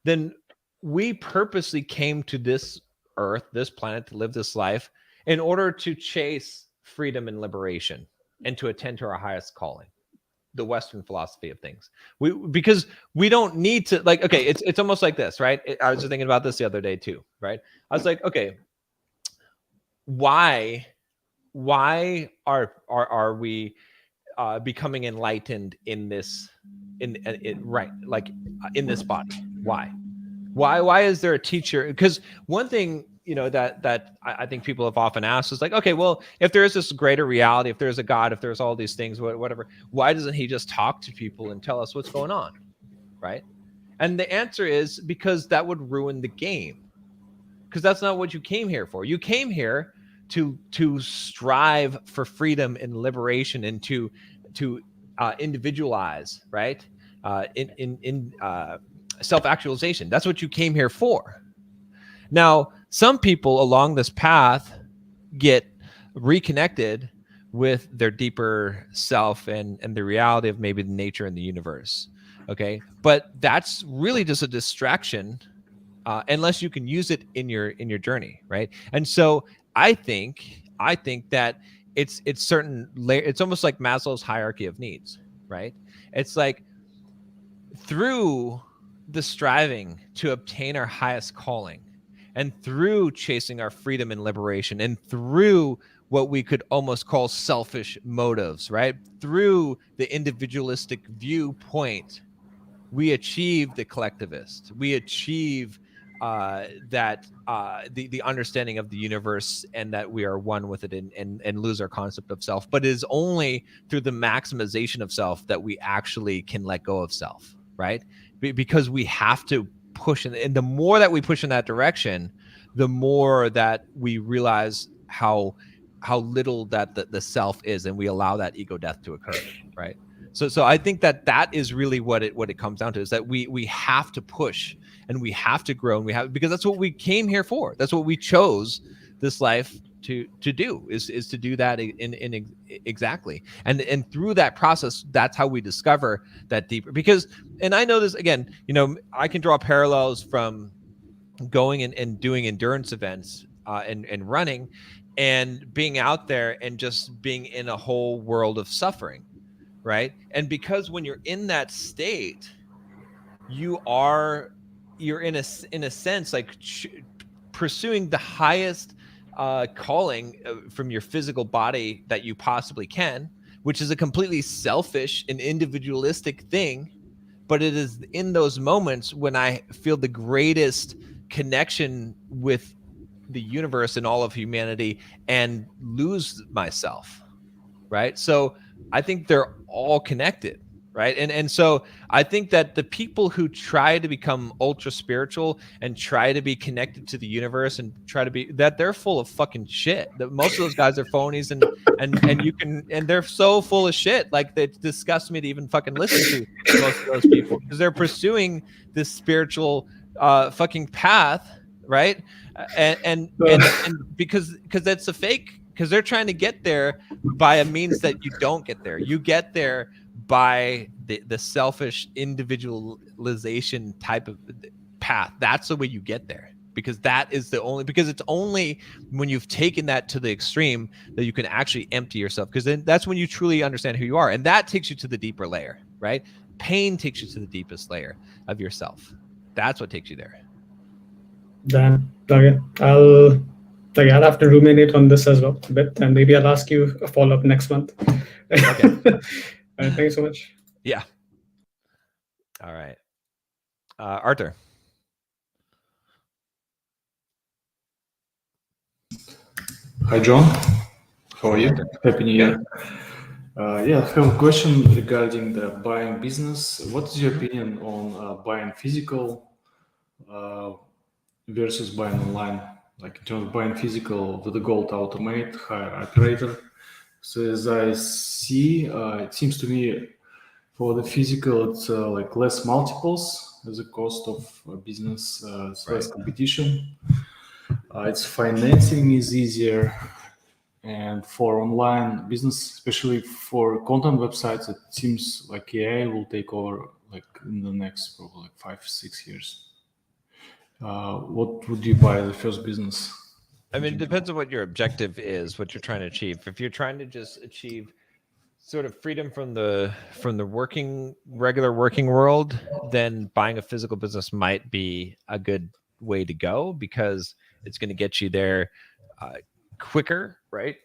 Then we purposely came to this earth, this planet, to live this life in order to chase freedom and liberation and to attend to our highest calling, the Western philosophy of things. Because we don't need to, like, okay, it's almost like this, right? I was just thinking about this the other day too, right? I was like, okay, why are we becoming enlightened in this right, like in this body? Why is there a teacher? Because one thing that I think people have often asked is like, okay, well, if there is this greater reality, if there's a God, if there's all these things, whatever, why doesn't he just talk to people and tell us what's going on, right? And the answer is because that would ruin the game, because that's not what you came here for. You came here to strive for freedom and liberation, and to individualize, right? In self-actualization. That's what you came here for. Now, some people along this path get reconnected with their deeper self and the reality of maybe the nature and the universe. Okay, but that's really just a distraction, unless you can use it in your journey, right? And so I think that it's certain it's almost like Maslow's hierarchy of needs, right? It's like through the striving to obtain our highest calling, and through chasing our freedom and liberation, and through what we could almost call selfish motives, right? Through the individualistic viewpoint, we achieve the collectivist. We achieve that the understanding of the universe, and that we are one with it, and lose our concept of self. But it is only through the maximization of self that we actually can let go of self, right? Because we have to push, and the more that we push in that direction, the more that we realize how little that the self is, and we allow that ego death to occur, right? So I think that is really what it comes down to, is that we have to push, and we have to grow, and because that's what we came here for. That's what we chose this life to do, is to do that in exactly. And through that process, that's how we discover that deeper. Because, and I know this, again, I can draw parallels from going and doing endurance events, and running, and being out there and just being in a whole world of suffering, right? And because when you're in that state, you're in a sense like pursuing the highest calling from your physical body that you possibly can, which is a completely selfish and individualistic thing. But it is in those moments when I feel the greatest connection with the universe and all of humanity and lose myself, right? So I think they're all connected, right? And so I think that the people who try to become ultra spiritual and try to be connected to the universe and try to be that, they're full of fucking shit. That most of those guys are phonies, and you can, and they're so full of shit. Like, it disgusts me to even fucking listen to most of those people, because they're pursuing this spiritual fucking path, right? And because that's a fake, because they're trying to get there by a means that you don't get there. You get there by the selfish individualization type of path. That's the way you get there, because that is the only, because it's only when you've taken that to the extreme that you can actually empty yourself, because then that's when you truly understand who you are, and that takes you to the deeper layer, right? Pain takes you to the deepest layer of yourself. That's what takes you there. Then okay, I'll have to ruminate on this as well a bit, and maybe I'll ask you a follow-up next month. Okay. Thank you so much. Yeah. All right. Arthur. Hi, John. How are you? Happy New Year. Yeah, I have a question regarding the buying business. What is your opinion on buying physical versus buying online? Like, in terms of buying physical with the goal to automate, hire operator. So as I see, it seems to me for the physical, it's like less multiples as a cost of business, it's less competition. Its financing is easier. And for online business, especially for content websites, it seems like AI will take over like in the next probably like 5-6 years. What would you buy as the first business? I mean, it depends on what your objective is, what you're trying to achieve. If you're trying to just achieve sort of freedom from the regular working world, then buying a physical business might be a good way to go, because it's going to get you there quicker, right?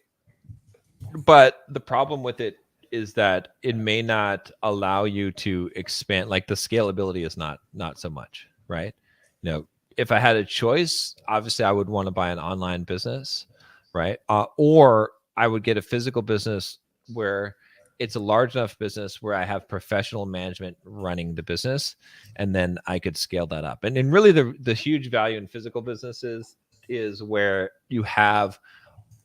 But the problem with it is that it may not allow you to expand. Like, the scalability is not so much, right? You know, if I had a choice, obviously I would want to buy an online business, right? Or I would get a physical business where it's a large enough business where I have professional management running the business, and then I could scale that up. And really the huge value in physical businesses is where you have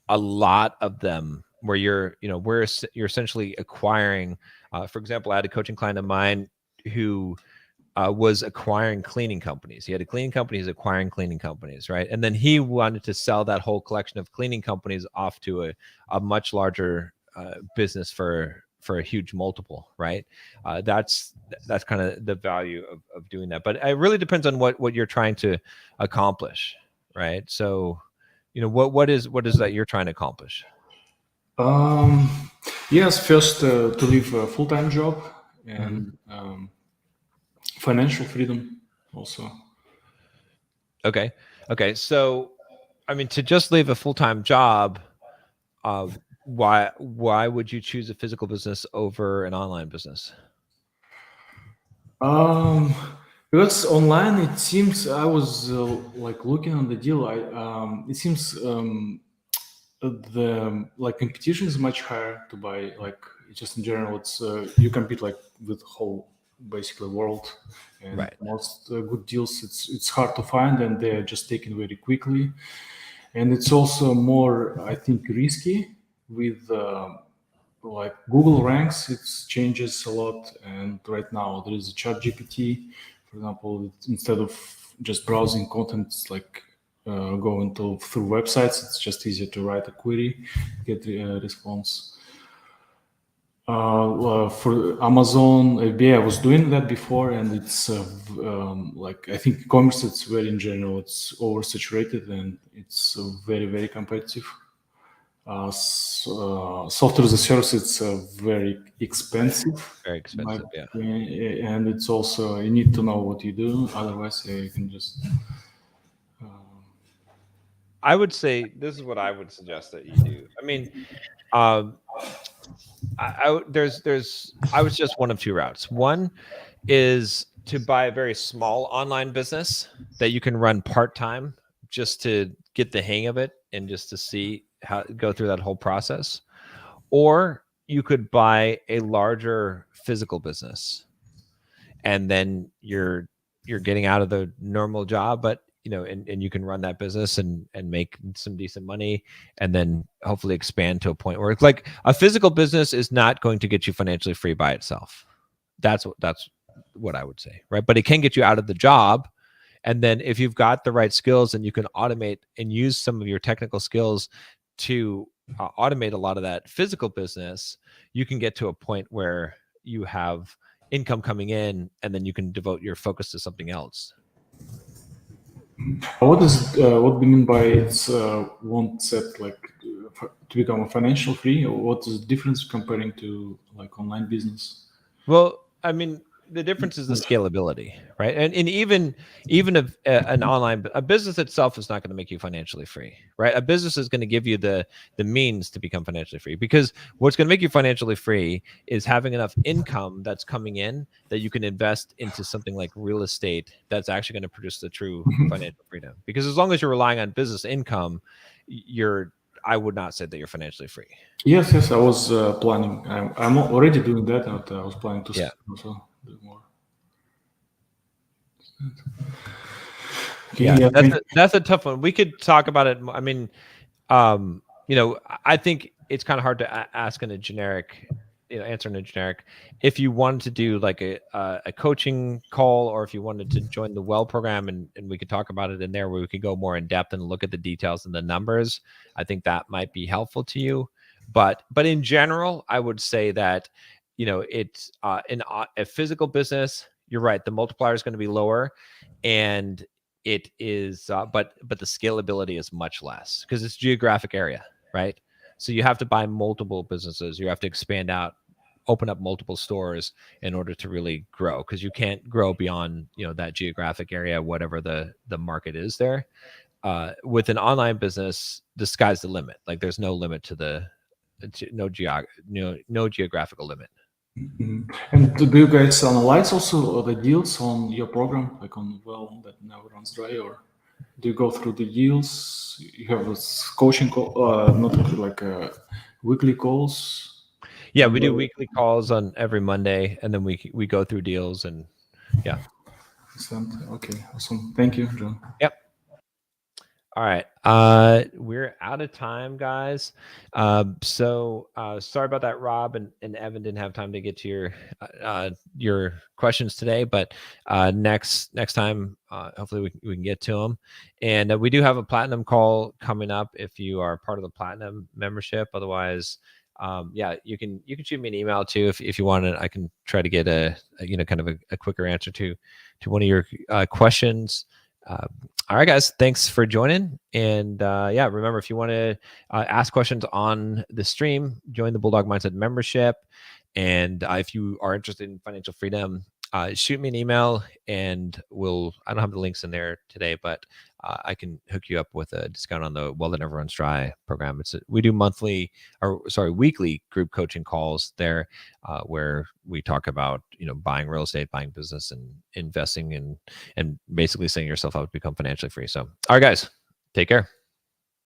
a lot of them, where you're essentially acquiring, for example, I had a coaching client of mine who was acquiring cleaning companies. He had a cleaning company, he's acquiring cleaning companies, right? And then he wanted to sell that whole collection of cleaning companies off to a much larger business for a huge multiple, right? That's kind of the value of doing that. But it really depends on what you're trying to accomplish, right? So, what is that you're trying to accomplish? Yes, first to leave a full-time job and financial freedom also. Okay. So, I mean, to just leave a full-time job, why would you choose a physical business over an online business? Because online, it seems I was like looking on the deal. It seems the like competition is much higher to buy. Like, just in general, it's you compete like with whole basically world, and right. Most good deals it's hard to find, and they're just taken very quickly. And it's also more, I think, risky with like Google ranks. It changes a lot, and right now there is a ChatGPT, for example. Instead of just browsing content, it's like going through websites. It's just easier to write a query, get a response. For Amazon FBA, I was doing that before, and it's like, I think e-commerce, it's very, in general, it's oversaturated, and it's very, very competitive. Software as a service, it's very expensive. Very expensive, yeah. And it's also, you need to know what you do, otherwise you can just... I would say this is what I would suggest that you do. I mean, I was just one of two routes. One is to buy a very small online business that you can run part-time just to get the hang of it and just to see how go through that whole process. Or you could buy a larger physical business, and then you're getting out of the normal job, but and you can run that business and make some decent money, and then hopefully expand to a point where it's like a physical business is not going to get you financially free by itself. That's what I would say, right? But it can get you out of the job. And then if you've got the right skills and you can automate and use some of your technical skills to automate a lot of that physical business, you can get to a point where you have income coming in, and then you can devote your focus to something else. What do you mean by it's won't set like to become financial free? Or what is the difference comparing to like online business? Well, I mean, the difference is the scalability, right? And even if a business itself is not going to make you financially free, right? A business is going to give you the means to become financially free, because what's going to make you financially free is having enough income that's coming in that you can invest into something like real estate that's actually going to produce the true financial freedom. Because as long as you're relying on business income, I would not say that you're financially free. Yes, I was planning. I'm already doing that, and I was planning to also do more. Yeah, that's a tough one. We could talk about it. I mean, I think it's kind of hard to ask in a generic, answer in a generic. If you wanted to do like a coaching call, or if you wanted to join the Well program, and we could talk about it in there, where we could go more in depth and look at the details and the numbers, I think that might be helpful to you. But in general, I would say that, it's in a physical business, you're right, the multiplier is going to be lower, and it is, but the scalability is much less because it's geographic area, right? So you have to buy multiple businesses. You have to expand out, open up multiple stores in order to really grow, because you can't grow beyond, that geographic area, whatever the market is there. With an online business, the sky's the limit. Like there's no limit to no geographical limit. Mm-hmm. And do you guys analyze also the deals on your program, like on Well that never runs dry, or do you go through the deals? You have a coaching call, not like weekly calls? Yeah, we do weekly calls on every Monday, and then we go through deals, and yeah. Excellent. Okay, awesome. Thank you, John. Yep. All right. We're out of time, guys. So sorry about that, Rob and Evan didn't have time to get to your questions today, but next time, hopefully we can get to them. And we do have a platinum call coming up if you are part of the platinum membership. Otherwise, you can shoot me an email too if you want it. I can try to get a kind of a quicker answer to one of your questions. All right, guys, thanks for joining. And remember, if you want to ask questions on the stream, join the Bulldog Mindset membership. And if you are interested in financial freedom, shoot me an email, and I don't have the links in there today, but I can hook you up with a discount on the Well That Never Runs Dry program. We do weekly group coaching calls there, where we talk about buying real estate, buying business, and investing and basically setting yourself up to become financially free. So, all right, guys, take care.